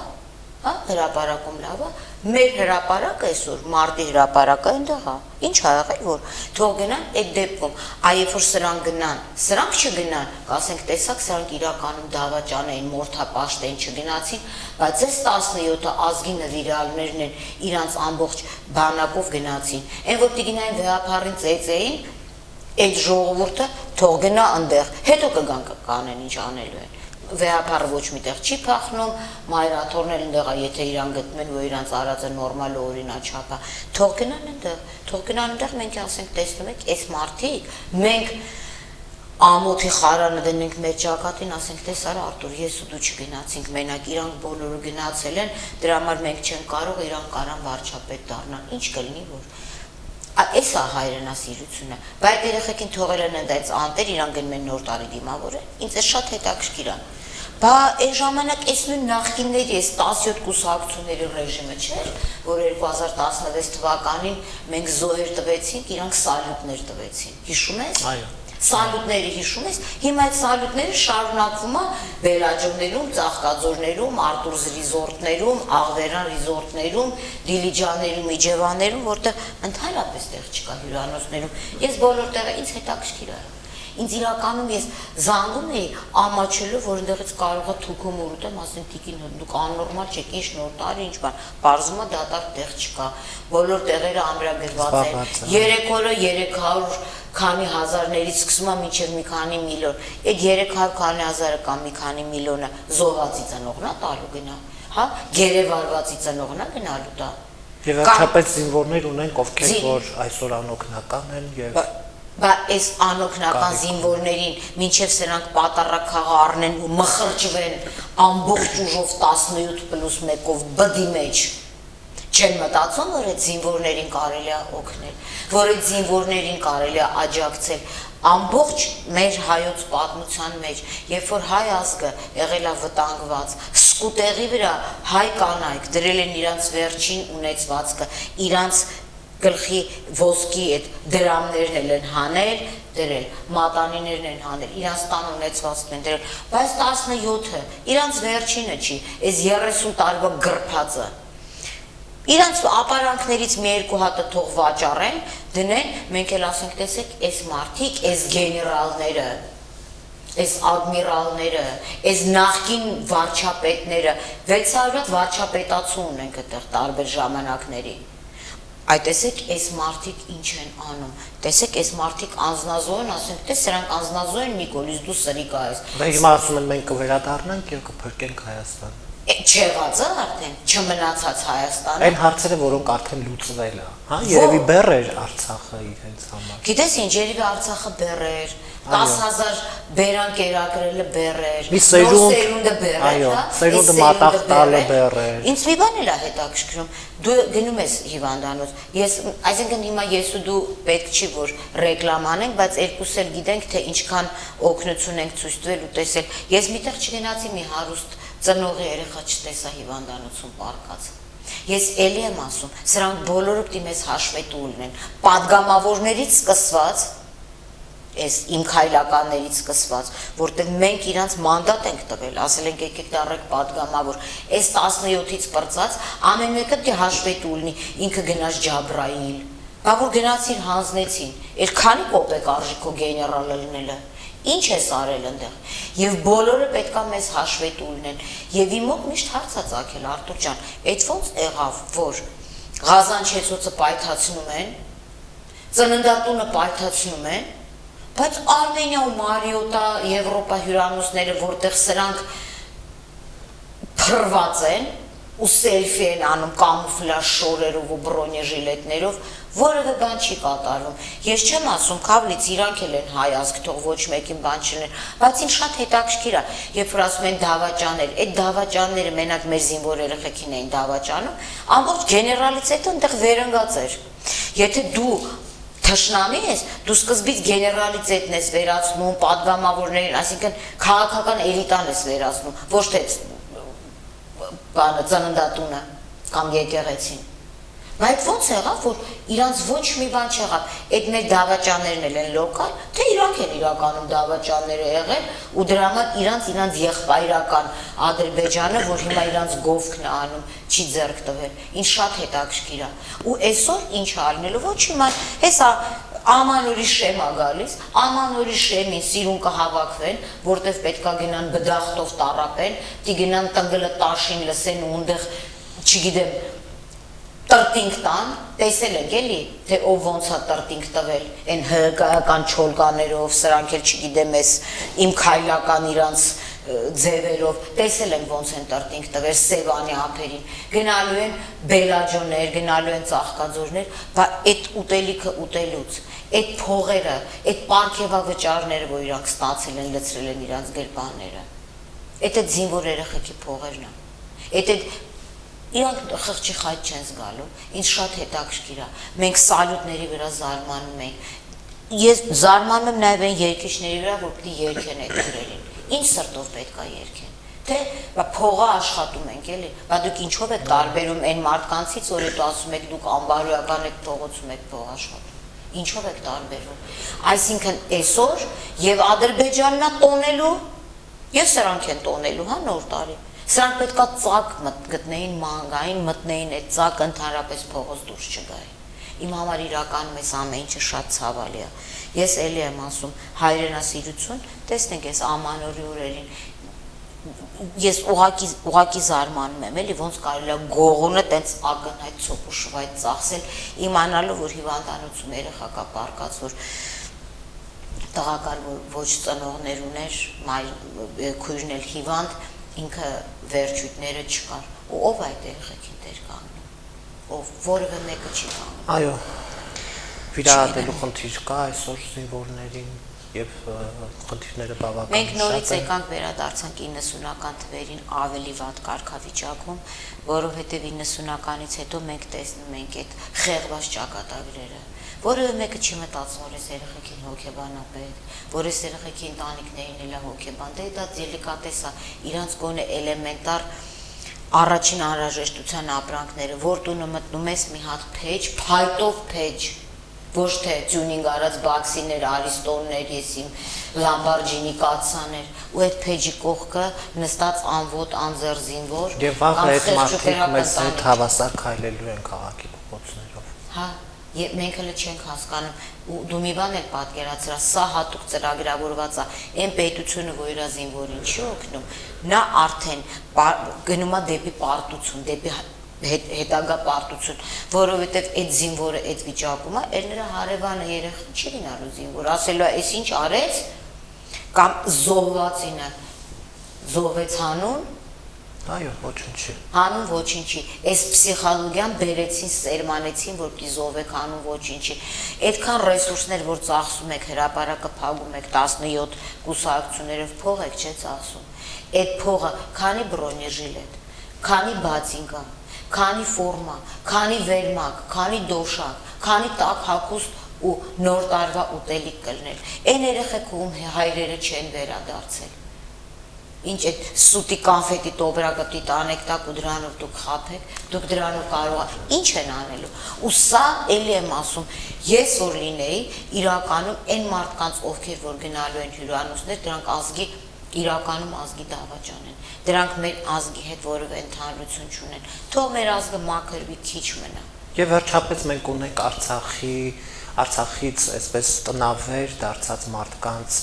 հա, հրապարակում լավ է, մեր հրապարակը այսօր, մարտի հրապարակը այնտեղ է, ինչ ա եղել, որ թող գնան այդ դեպքում, այ որ սրանք գնան, սրանք չգնան, կասենք տեսակ, սրանք իրականում դավաճան էին, մորթապաշտ էին, չգնացին, բայց այս 17-ը ազգի նվիրալներն են, իրանց ամբողջ բանակով գնացին, այն որ տիգինային վեհապարին ծեծեին, այդ ժողովուրդը թող գնա այնտեղ, հետո կգան կանեն ինչ անելու են։ Վեհապարը ոչ միտեղ չի փախնում, մայրաթորներ այնտեղ է, եթե իրան գտնում են, որ իրանց արածը նորմալ ու օրինաչափ է, թող գնան այնտեղ, մենք ասենք տեսնում եք, այս մարդիկ, մենք ամոթի խարանը դնենք մեր ճակատին, ասենք տես արա Արտուր, ես ու դու չգնացինք մենակ, իրանք բոլորը գնացել են, դրա համար մենք չենք կարող, իրանք կարան վարչապետ դառնան, ինչ կլինի որ Այս է հայրենասիրությունը, բայց երեխեքին թողել են այնտեղից անտեր, իրան գնում են նոր տարի դիմավորել, ինձ է շատ հետաքրքիր է։ Բա այն ժամանակ այս նույն նախկինների, այս 17 կուսակցությունների ռեժիմը չէր, որ 2016 թվականին մենք զոհեր տվեցինք, իրանք սալյուտներ տվեցին, հիշում ես։ Այո։ Սալյուտները հիշում ես, հիմա այդ սալյուտները շարունակվում է Բելաջոներում, Ծաղկաձորներում, Արտուր ռիզորտներում, Աղվերան ռիզորտներում, Դիլիջաներում, Իջևաներում, որտեղ ընդհանրապես տեղ չկա հյուրանոցներում։ Ես բոլոր տեղը ինձ հետաքրքիր է։ Ինձ իրականում ես զանգում էի ամաչելով, որ այնտեղից կարող է թուքում ուռուտեմ, ասեն տիկին դուք աննորմալ չեք, ինչ նոր տարի, ինչ բան, բարձում է դատարկ տեղ չկա, բոլոր տեղերը ամրագրված են, 3 օրը 300 քանի հազարներից սկսում է մինչև մի քանի միլիոն, այդ 300 քանի հազարը կամ մի քանի միլիոնը զոհվածի ծնողն է տալու գնա, հա, գերեվարվածի ծնողն է գնալու տա։ Եվ վերջապես զինվորներ ունենք, ովքեր որ այսօր անօգնական են եւ Բա այս անօգնական զինվորներին մինչև սրանք պատարակախաղ առնեն ու մխրճվեն ամբողջ ուժով 17+1-ով բդի մեջ չեն մտածում, որ այդ զինվորներին կարելի է օգնել, որ այդ զինվորներին կարելի է աջակցել ամբողջ մեր հայոց պատմության մեջ, երբ որ հայ ազգը եղել է վտանգված, սկուտեղի վրա հայ կանայք դրել են իրանց վերջին ունեցվածքը, իրանց գլխի ոսկի այդ դրամներն են հանել, դրել, մատանիներն են հանել, իրանց տան ունեցվածքն են դրել, բայց 17-ը, իրանց վերջինը չի, այս 30 տարվա գրփածը, իրանց ապարանքներից մի երկու հատը թող վաճառեն, դնեն, մենք էլ ասենք տեսեք, այս մարդիկ, այս գեներալները, այս ադմիրալները, այս նախկին վարչապետները, 600 վարչապետացու ունենք այդտեղ տարբեր ժամանակների։ Այ տեսեք, այս մարդիկ ինչ են անում, տեսեք, այս մարդիկ անձնազոհ են, ասենք, տես սրանք անձնազոհ են, Նիկոլիս դու սրիկա ես։ Դա հիմա ասում են մենք կվերադառնանք եւ կփրկենք Հայաստան։ Չեղածը արդեն, չմնացած Հայաստանը։ Այն հարցերը, որոնք արդեն լուծվել է, հա, երևի բեռ էր Արցախը իրենց համար։ Գիտես ինչ, երևի Արցախը բեռ էր, 10,000 բերան կերակրելը բեռ էր, մի սերունդ, սերունդը բեռ էր, այո, հա, սերունդը մատաղ տալը բեռ էր։ Ինձ մի բան էլ է հետաքրքրում, դու գնում ես հիվանդանոց, այսինքն հիմա ես ու դու պետք չի որ ռեկլամ անենք, բայց երկուս էլ գիտենք, թե ինչքան օգնություն ենք ցույց տվել ու տեսել։ Ես միտեղ չգնացի մի հարուստ ծնողի երեխա չտեսա հիվանդանոցում պարկած։ Ես էլի եմ ասում, սրանք բոլորը պիտի մեզ հաշվետու լինեն, պատգամավորներից սկսված, այս իմ քայլականներից սկսված, որտեղ մենք իրանց մանդատ ենք տվել, ասել ենք եկեք դառեք պատգամավոր, այս 17-ից պրծած ամեն մեկը պիտի հաշվետու լինի, ինքը գնաց Ջաբրայիլ, Բա որ գնացին հանձնեցին, էլ քանի կոպեկ արժի քո գեներալը լինելը։ Ինչ ես արել այնտեղ։ Եվ բոլորը պետքա մեզ հաշվետու լինեն։ Եվ իմ մոտ միշտ հարց է ծագել Արտուր ջան, այդ ոնց եղավ, որ Ղազանչեցուցը պայթացնում են, ծննդատունը պայթացնում են, բայց Արմենիա ու Մարիոտա, Եվրոպա հյուրանոցները, որտեղ սրանք փրված են ու սելֆի են անում կամուֆլաժ շորերով ու բրոնեժիլետներով, որևէ բան չի կատարվում։ Ես չեմ ասում, քավլից իրանք էլ են հայազգ, թող ոչ մեկին բան չներ, բայց ինձ շատ հետաքրքիր է, երբ որ ասում են դավաճաներ, այդ դավաճանները մենակ մեր զինվոր երեխեքին էին դավաճանում, ամբողջ գեներալից հետո այնտեղ վերընկած էր։ Եթե դու թշնամի ես, դու սկզբից գեներալիտետն ես վերացնում, պատգամավորներին, այսինքն քաղաքական էլիտան ես վերացնում, ոչ թե բանը ծննդատունը կամ եկեղեցին։ Բայց ոնց եղավ, որ իրանց ոչ մի բան չեղավ, այդ մեր դավաճաններն են լոկալ, թե իրանք են իրականում դավաճանները եղել ու դրա համար իրանց եղբայրական Ադրբեջանը, որ հիմա իրանց գովքն է անում, չի ձեռք տվել, ինձ շատ հետաքրքիր է։ Ու այսօր ինչ ալնելու, ոչ հիմա, հեսա ամանորի շեմ է գալիս, ամանորի շեմին սիրուն կհավաքվեն, որտեղ պետքա գնան բդախտով տարապեն, դի գնան տնգլը տաշին լսեն ու ունդեղ, չգիտեմ, տրտինք տան, տեսել եք էլի, թե ով ոնց է տրտինք տվել, են հկայական չոլկաներով, սրանք էլ չգիտեմ ես իմ քայլական իրանց ձևերով, տեսել են ոնց են տրտինք տվել Սևանի ափերին, գնալու են բելաջոներ, գնալու են ծաղկաձորներ, բա այդ ուտելիքը ուտելուց, այդ փողերը, այդ պարգևավճարները, որ իրանք ստացել են, լցրել են իրանց գրպանները, այդ զինվոր երեխեքի փողերն է, այդ իրանք խղճի խայտ չեն զգալու, ինձ շատ հետաքրքիր է, մենք սալյուտների վրա զարմանում ենք, ես զարմանում եմ նաև այն երկիշների վրա, որ պիտի երկեն այդ դրերին, ինչ սրտով պետք է երկեն, թե փողը աշխատում ենք էլի, բա դուք ինչով եք տարբերում այն մարդկանցից, որ հետո ասում եք դուք անբարոյական եք փողոցում եք փող աշխատում, ինչով եք տարբերում, այսինքն այսօր և Ադրբեջանն է տոնելու, և սրանք են տոնելու, հա նոր տարի, սրանք պետքա ծակ գտնեին մանգային, մտնեին այդ ծակը ընդհանրապես փողոց դուրս չգային, իմ համար իրականում այս ամեն ինչը շատ ցավալի է, ես էլի եմ ասում հայրենասիրություն, տեսնենք այս ամանորի օրերին, ես ուղակի զարմանում եմ, էլի ոնց կարելի է գողունը տենց ակնհայտ ցոփ ու շվայտ ծախսել, իմանալով, որ հիվանդանոցում երեխա կա պառկած, որ տղակար, որ ոչ ծնողներ ուներ, քույրն էլ հիվանդ, ինքը վերջույթները չկար, ու ով այդ երեխեքին դեր կանգնում, ով որևէ մեկը չի կանգնում։ Այո, վիրահատելու խնդիր կա այսօր զինվորներին և խնդիրները բավական Մենք նորից շատ են։ եկանք վերադարձանք 90-ական թվերին ավելի վատ կարգավիճակում, որովհետև 90-ականից հետո մենք տեսնում ենք այդ խեղված ճակատագրերը, որևէ մեկը չի մտածում, որ այս երեխեքին հոգեբան է պետք, որ այս երեխեքի ընտանիքներին էլ է հոգեբան, դե դա դելիկատես է, իրանց գոնե էլեմենտար առաջին անհրաժեշտության ապրանքները, որ տունը մտնում ես մի հատ փեջ, փայտով փեջ, ոչ թե տյունինգ արած բաքսիներ, արիստոններ, ես իմ լամբորջինի կացաներ, ու այդ փեջի կողքը նստած անվոտ, անձեռ զինվոր, Եվ վաղը այդ մարդիկ մեզ հետ հավասար քայլելու են քաղաքի փողոցներով։ Հա, մենք հələ չենք հասկանում, ու դու մի բան էլ պատկերացրա, սա հատուկ ծրագրավորված է, այն պետությունը, որ իր զինվորին չի օգնում, նա արդեն գնում է դեպի պարտություն, դեպի հետագա պարտություն, որովհետև այդ զինվորը այդ վիճակում է, էլ նրա հարևանը երեխան չի լինալու զինվոր, ասելու է, այս ինչ արեց, կամ զոհվածինը զոհվեց հանուն, Այո, ոչինչի։ Հանուն ոչինչի, այս պսիխոլոգիան բերեցին, սերմանեցին, որ պիտի զոհվեք հանուն ոչինչի, այդքան ռեսուրսներ, որ ծախսում եք, հրապարակը փակում եք 17 կուսակցություններով փող եք, չէ՞ ծախսում, այդ փողը քանի բրոնեժիլետ, քանի բացինկա, քանի ֆորմա, քանի վերմակ, քանի դոշակ, քանի տաք հագուստ ու նոր տարվա ուտելիք կլներ, այն երեխեքը ում հայրերը չեն վերադարձել, ինչ այդ սուտի կանֆետի տոբրակը պիտի տանեք տակ ու դրանով դուք խաբեք, դուք դրանով կարող ինչ են անելու, ու սա էլի եմ ասում, ես որ լինեի, իրականում այն մարդկանց, ովքեր որ գնալու են հյուրանոցներ, դրանք ազգի իրականում ազգի դավաճան են, դրանք մեր ազգի հետ որևէ ընդհանրություն չունեն, թող մեր ազգը մաքրվի քիչ մնա, Եվ վերջապես մենք ունենք Արցախից այսպես տնավեր դարձած մարդկանց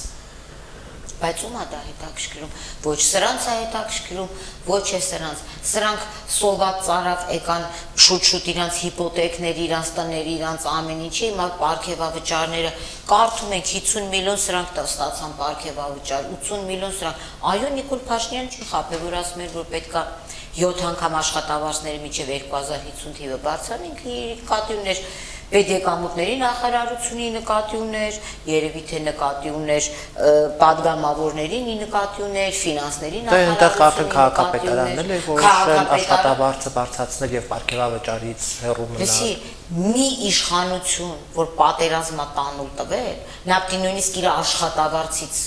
Բայց ում է դա հետաքրքրում, ոչ սրանց է հետաքրքրում, ոչ է սրանց, սրանք սոված ծարավ եկան շուտ-շուտ իրանց հիպոթեքներ, իրանց տներ, իրանց ամեն ինչի, հիմա պարգևավճարները, կարդում ենք 50 միլիոն սրանք ստացան պարգևավճար, 80 միլիոն սրանք, այո Նիկոլ Փաշինյանը չի խաբել, որ ասում էր, որ պետքա 7 անգամ աշխատավարձների միջև 2050 թիվը բարձրանենք, նկատի ուներ Պետեկամուտների նախարարությունի նկատի ուներ, երևի թե նկատի ուներ պատգամավորներին նկատի ուներ, ֆինանսների նախարարությունի քաղաքապետարանն էլ է որ աշխատավարձը բարձրացնել եւ պարգևավճարից հեռու մնալ։ Լսի, մի իշխանություն, որ պատերազմա տանուլ տվել, նա պիտի նույնիսկ իր աշխատավարձից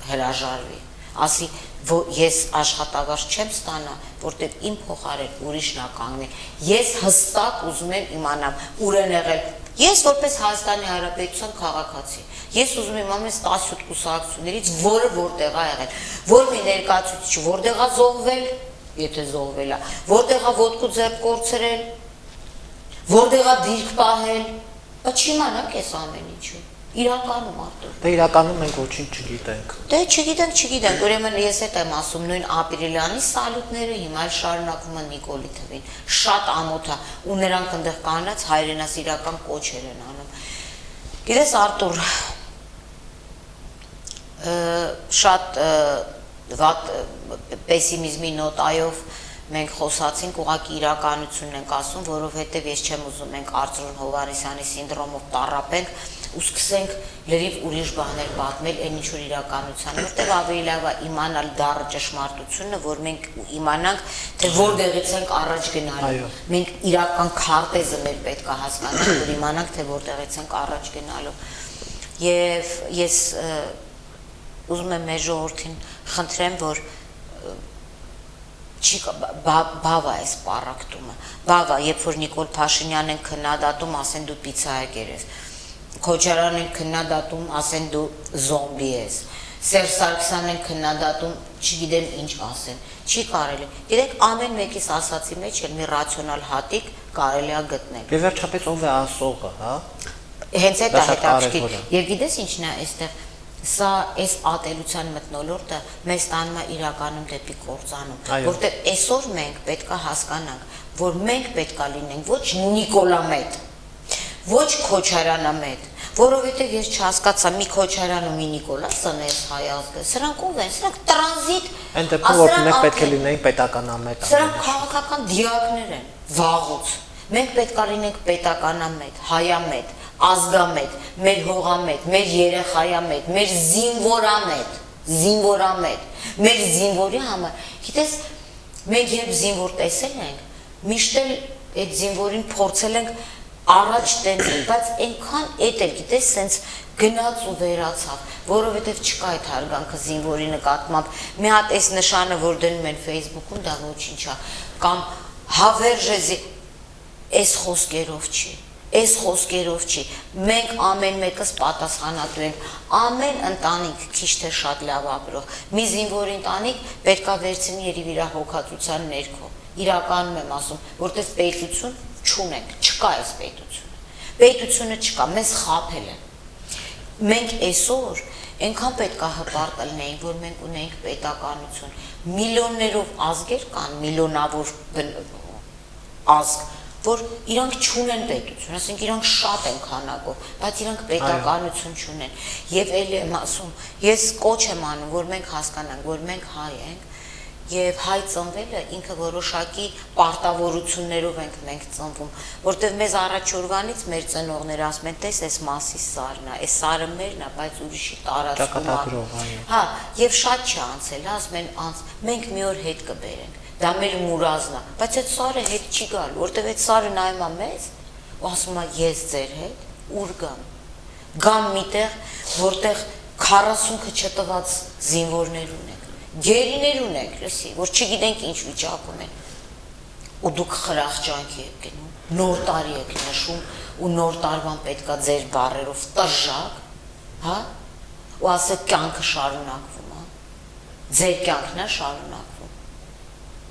հրաժարվի, ասի ես աշխատավարձ չեմ ստանա, որտեղ իմ փոխարեն ուրիշն է կանգնել։ Ես հստակ ուզում եմ իմանամ ուր են եղել։ Ես որպես Հայաստանի Հանրապետության քաղաքացի, ես ուզում եմ ամեն 17 կուսակցություններից որը որտեղ է եղել, որ մի ներկայացուցիչ որտեղ է զոհվել, եթե զոհվել է, որտեղ է ոտքու ձեռք կորցրել, որտեղ է դիրք պահել, բայց չիմանանք այս ամեն ինչը։ Իրականում արդյոք։ Դե իրականում մենք ոչինչ չգիտենք։ Դե չգիտենք, ուրեմն ես հետ եմ ասում նույն ապրիլյանի սալյուտները հիմա էլ շարունակվում են Նիկոլի թվին։ Շատ ամոթ է ու նրանք այնտեղ կանած հայրենասիրական կոչեր են անում։ Գիտես Արտուր, շատ վատ պեսիմիզմի նոտայով մենք խոսացինք, ուղղակի իրականությունն ենք ասում, որովհետև ես չեմ ուզում մենք Արծրուն Հովհաննիսյանի սինդրոմով տառապենք ու սկսենք լրիվ ուրիշ բաներ պատմել այն ինչ որ իրականության, որտեղ ավելի լավ է իմանալ դառը ճշմարտությունը, որ մենք իմանանք, թե որտեղից ենք առաջ գնալու։ Մենք իրական քարտեզը մեր պետք է հասկանանք, որ իմանանք, թե որտեղից ենք առաջ գնալու։ Եվ ես ուզում եմ մեր ժողովրդին խնդրեմ, որ բավա է սպառակտումը, բավա, երբ որ Նիկոլ Փաշինյանն են քննադատում, ասեն դու պիցցայագեր ես, Քոչարյանն են քննադատում, ասեն դու զոմբի ես, Սերժ Սարգսյանն են քննադատում, չգիտեմ ինչ ասեն, չի կարելի։ Գիտեք, ամեն մեկիս ասացի մեջ էլ մի ռացիոնալ հատիկ կարելի է գտնել։ Եվ վերջապես ով է ասողը, հա։ Հենց այդ է հետաքրքիր։ Եվ գիտես ինչն է այստեղ Սա այս ատելության մթնոլորտը մեզ տանում է իրականում դեպի կործանում, որտեղ այսօր մենք պետք է հասկանանք, որ մենք պետք է լինենք ոչ Նիկոլամետ, ոչ Քոչարյանամետ, որովհետև ես չհասկացա մի Քոչարյան ու մի Նիկոլասն էս հայ ազգը, սրանք ով են, սրանք տրանզիտ, այն դեպքում որ մենք պետք է լինենք պետականամետ, սրանք քաղաքական դիակներ են, վաղուց, մենք պետք է լինենք պետականամետ, հայամետ, ազգամետ, մեր հողամետ, մեր երեխայամետ, մեր զինվորամետ, մեր զինվորի համար, գիտես, մենք երբ զինվոր տեսել ենք, միշտ էլ այդ զինվորին փորձել ենք առաջ տենել, բայց այնքան էդ էլ գիտես, սենց գնաց ու վերացավ, որովհետև չկա այդ հարգանքը զինվորի նկատմամբ, մի հատ այս նշանը, որ դնում են Facebook-ում, դա ոչինչ է, կամ հավերժեզի, այս խոսքերով չի, Այս խոսքերով չի, մենք ամեն մեկս պատասխանատու ենք, ամեն ընտանիք քիչ թե շատ լավ ապրող, մի զինվոր ընտանիք պետք է վերցնի երևի իր հոգացության ներքո, իրականում եմ ասում, որտեղ պետություն չունենք, չկա այս պետությունը չկա, մեզ խաբել են, մենք այսօր այնքան պետք է հպարտ լինենք, որ մենք ունենք պետականություն, միլիոններով ազգեր կան, միլիոնավոր ազգ, որ իրանք չունեն պետություն, ասենք իրանք շատ են քանակով, բայց իրանք պետականություն չունեն։ Եվ էլ եմ ասում, ես կոչ եմ անում, որ մենք հասկանանք, որ մենք հայ ենք, եւ հայ ծնվելը ինքը որոշակի պարտավորություններով ենք մենք ծնվում, որտեղ մեզ առաջորդանից մեր ծնողները ասում են, տես այս մասի սարն է, այս սարը մերն է, բայց ուրիշի տարածքում է։ Հա, եւ շատ չի անցել, ասում են, մենք մի օր հետ կբերենք։ Դա մեր մուրազն է, բայց այդ սարը հետ չի գալու, որտեղ այդ սարը նայում է մեզ ու ասում է ես ձեր հետ ուր գամ միտեղ, որտեղ 40-ը չտված զինվորներ ունենք, գերիներ ունենք, լսի, որ չգիտենք ինչ վիճակում են, ու դուք խրախճանքի եք գնում, նոր տարի եք նշում ու նոր տարվան պետքա ձեր բառերով տժժակ, հա, ու ասեք կյանքը շարունակվում, հա, ձեր կյանքն է շարունակվում։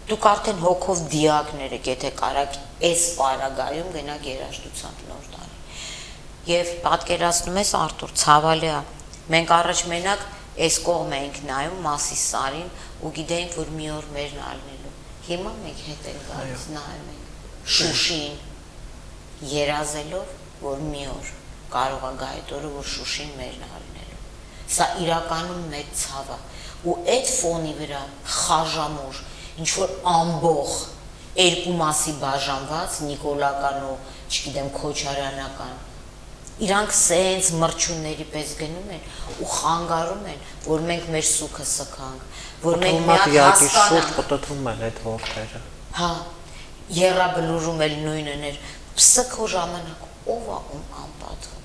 Դուք արդեն հոգով դիակներ եք, եթե կարաք այս պարագայում գնաք երաժշտության նոր տարի։ Եվ պատկերացնում ես Արտուր, ցավալի է։ Մենք առաջ մենակ այս կողմ էինք նայում Մասիս Սարին ու գիտեինք, որ մի օր մերն ալնելու։ Հիմա մենք հետ ենք գալիս, նայում ենք Շուշին երազելով, որ մի օր կարող է գա այդ օրը, որ Շուշին մերն ալնելու։ Սա իրականում մեծ ցավ է։ Ու այդ ֆոնի վրա խաժամուր ինչ որ ամբող երկու մասի բաժանված նիկոլական ու չգիտեմ քոչարյանական իրանք սենց մրջունների պես գնում են ու խանգարում են, որ մենք մեր սուքը սքանք, որ մենք միակ հասկանանք, պատտվում են այդ որդերը։ հա, եռաբլուրում էլ նույնն էր, սքո ժամանակ ով է ում անպատվում։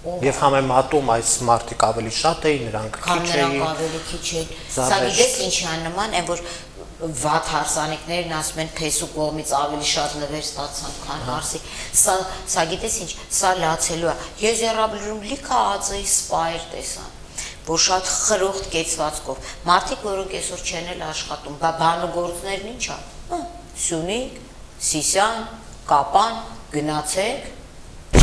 Եվ համեմատում այս մարդիկ ավելի շատ էին, նրանք քիչ էին։ Նրանք ավելի քիչ էին։ Սա գիտես ինչի է նման, այն որ վատ հարսանիքներն ասում են փեսու կողմից ավելի շատ նվեր ստացան, քան հարսի։ Սա գիտես ինչ, սա լացելու է։ Ես եռաբլուրում լիքը ածեի սպայր տեսա, որ շատ խրոխտ կեցվածքով։ Մարդիկ, որոնք այսօր չեն էլ աշխատում, բանուգործներն ինչ է։ Սյունիք, Սիսիան, Կապան, գնացեք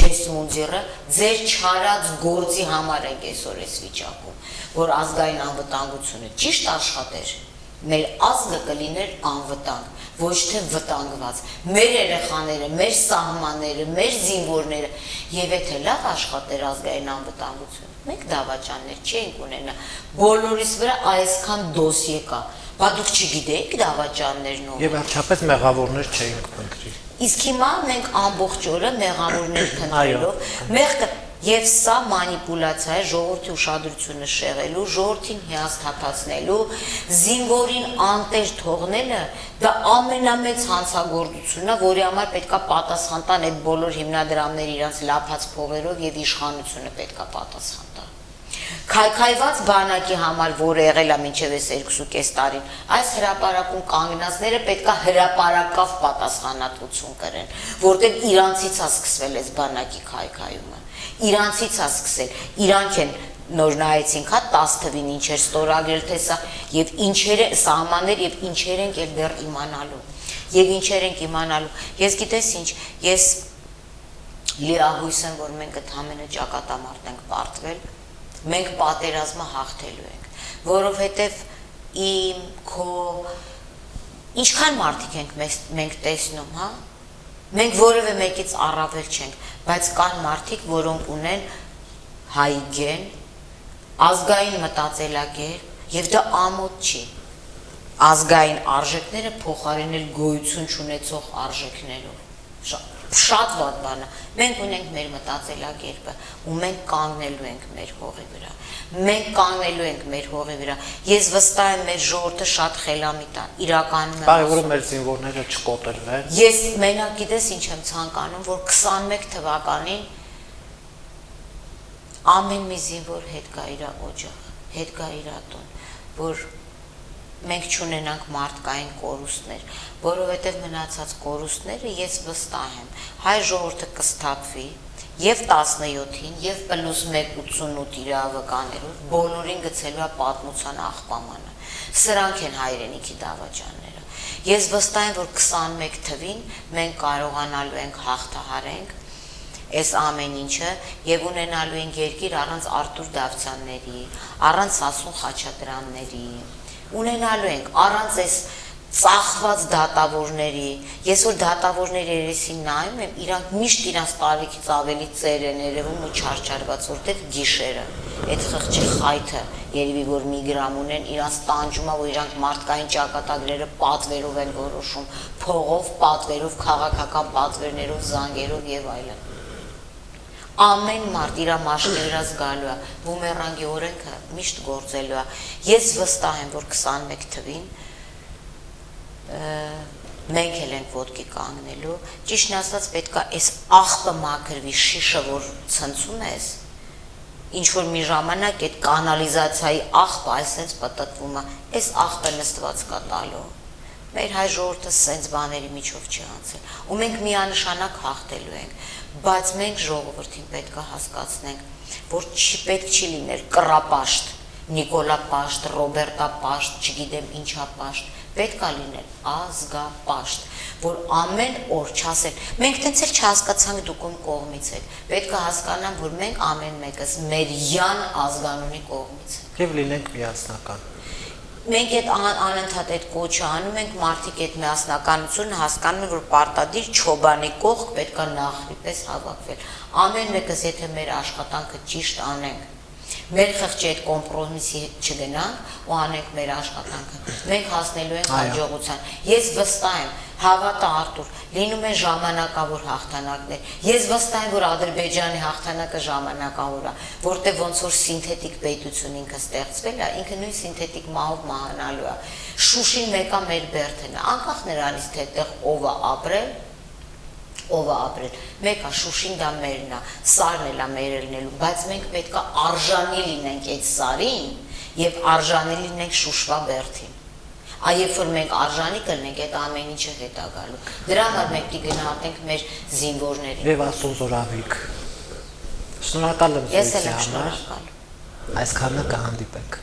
մունձիրը ձեր չարած գործի համար եք այսօր այս վիճակում, որ ազգային անվտանգությունը ճիշտ աշխատեր, մեր ազգը կլիներ անվտանգ, ոչ թե վտանգված, մեր երեխաները, մեր սահմանները, մեր զինվորները, եւ եթե լավ աշխատեր ազգային անվտանգությունը, մենք դավաճաններ չենք ունենա, բոլորիս վրա այսքան դոսիե կա, բա դուք չգիտեիք դավաճաններն ով։ Եվ վերջապես մեղավորներ չէինք փնտրի։ Իսկ հիմա մենք ամբողջ օրը մեղավորներ փնտրելով, մեղքը եւ սա մանիպուլյացիա է, ժողովրդի ուշադրությունը շեղելու, ժողովրդին հիասթափացնելու, զինվորին անտեր թողնելը, դա ամենամեծ հանցագործությունն է, որի համար պետքա պատասխան տան այդ բոլոր հիմնադրամները իրանց լափած փողերով եւ իշխանությունը պետքա պատասխան տա։ Քայքայված բանակի համար, որը եղել է մինչև այս 2.5 տարին, այս հրապարակում կանգնածները պետքա հրապարակավ պատասխանատվություն կրեն, որտեղ իրանցից է սկսվել այս բանակի քայքայումը, իրանցից է սկսել, իրանք են նոր նայեցինք, հա 10 թվին ինչ էր ստորագրել, թե սա եւ ինչեր է սահմաններ եւ ինչեր ենք էլ դեռ իմանալու, եւ ինչեր ենք իմանալու, ես գիտես ինչ, ես լիահույս եմ, որ մենք այդ ամենը ճակատամարտ ենք պարտվել, մենք պատերազմը հաղթելու ենք, որովհետև իմ, քո, ինչքան մարդիկ ենք մենք տեսնում, հա, մենք որևէ մեկից առավել չենք, բայց կան մարդիկ, որոնք ունեն հայգեն, ազգային մտածելակերպ եւ դա ամոթ չի, ազգային արժեքները փոխարինել գոյություն չունեցող արժեքներով, շատ վատ բան է, մենք ունենք մեր մտածելակերպը ու մենք կանգնելու ենք մեր հողի վրա, մենք կանգնելու ենք մեր հողի վրա, ես վստահ եմ մեր ժողովուրդը շատ խելամիտ է, իրականում եմ Կարևորը մեր զինվորները չկոտելվեն։ Ես մենակ գիտես ինչ եմ ցանկանում, որ 21 թվականին ամեն մի զինվոր հետ գա իր օջախ, հետ գա իր տուն, որ մենք չունենանք մարդկային կորուստներ, որովհետև մնացած կորուստները ես վստահ եմ, հայ ժողովուրդը կսթափվի եւ 17-ին եւ +1.88 իրավականներով բոլորին գցելու է պատմության աղբամանը։ Սրանք են հայրենիքի դավաճանները։ Ես վստահ եմ, որ 21 թվին մենք կարողանալու ենք հաղթահարենք այս ամեն ինչը եւ ունենալու ենք երկիր առանց Արտուր Դավթյանների, առանց Ասուն Խաչատրյանների, ունենալու ենք առանց այս ծախված դատավորների, ես որ դատավորների երեսին նայում եմ, իրանք միշտ իրանց տարիքից ավելի ծեր են երևում ու չարչարված, որտեղ գիշերը, այդ խղճի խայթը, երևի որ մի գրամ ունեն, իրանց տանջում է, որ իրանք մարդկային ճակատագրերը պատվերով են որոշում, փողով, պատվերով, քաղաքական պատվերներով, զանգերով եւ այլն։ Ամեն մարդ իր մաշկի վրա զգալու է, բումերանգի օրենքը միշտ գործելու է։ Ես վստահ եմ, որ 21 թվին մենք էլ ենք ոտքի կանգնելու, ճիշտն ասած պետքա այս աղբը մաքրվի, շիշը որ ցնցում ես, ինչ որ մի ժամանակ այդ կանալիզացիայի աղբը այսպես պատտվում է, այս աղբը նստված կա տալու։ Մեր հայ ժողովուրդը սենց բաների միջով չի անցել, ու մենք միանշանակ հաղթելու ենք, բայց մենք ժողովրդին պետք է հասկացնենք, որ պետք չի լինել կռապաշտ, Նիկոլա Պաշտ, Ռոբերտա Պաշտ, չգիտեմ ինչա Պաշտ, պետք է լինել ազգապաշտ, որ ամեն օր չասեն, մենք տենց էլ չհասկացանք դուք ում կողմից եք, պետք է հասկանան, որ մենք ամեն մեկս մեր յան ազգանունի կողմից ենք։ Եվ լինենք միասնական։ Մենք այդ անընդհատ այդ կոչը անում ենք, մարդիկ այդ միասնականությունը հասկանում են, որ պարտադիր չոբանի կողք պետք է նախրի պես հավաքվել։ Ամեն մեկս եթե մեր աշխատանքը ճիշտ անենք, մեր խղճի այդ կոմպրոմիսի չգնանք ու անենք մեր աշխատանքը, մենք հասնելու ենք հաջողության։ Ես վստահ եմ, հավատա Արտուր, լինում են ժամանակավոր հաղթանակներ։ Ես վստահ եմ, որ Ադրբեջանի հաղթանակը ժամանակավոր է, որտեղ ոնց որ սինթետիկ պետություն ինքը ստեղծվել է, ինքը նույն սինթետիկ մահով մահանալու է։ Շուշին մեկա մեր բերդն է, անկախ նրանից թե այդտեղ ով է ապրել, մեկա Շուշին դա մերն է, Սարն էլ է մեր լինելու, բայց մենք պետք է արժանի լինենք այդ Սարին եւ արժանի լինենք Շուշվա բերդին։ Երբ որ մենք արժանի կլինենք, այդ ամեն ինչը հետ է գալու։ Դրա համար մենք պիտի գնահատենք մեր զինվորներին։ Եվ Աստծո զորավիք։ Շնորհակալ եմ։ Ես էլ եմ շնորհակալ։ Այսքանը կհանդիպենք։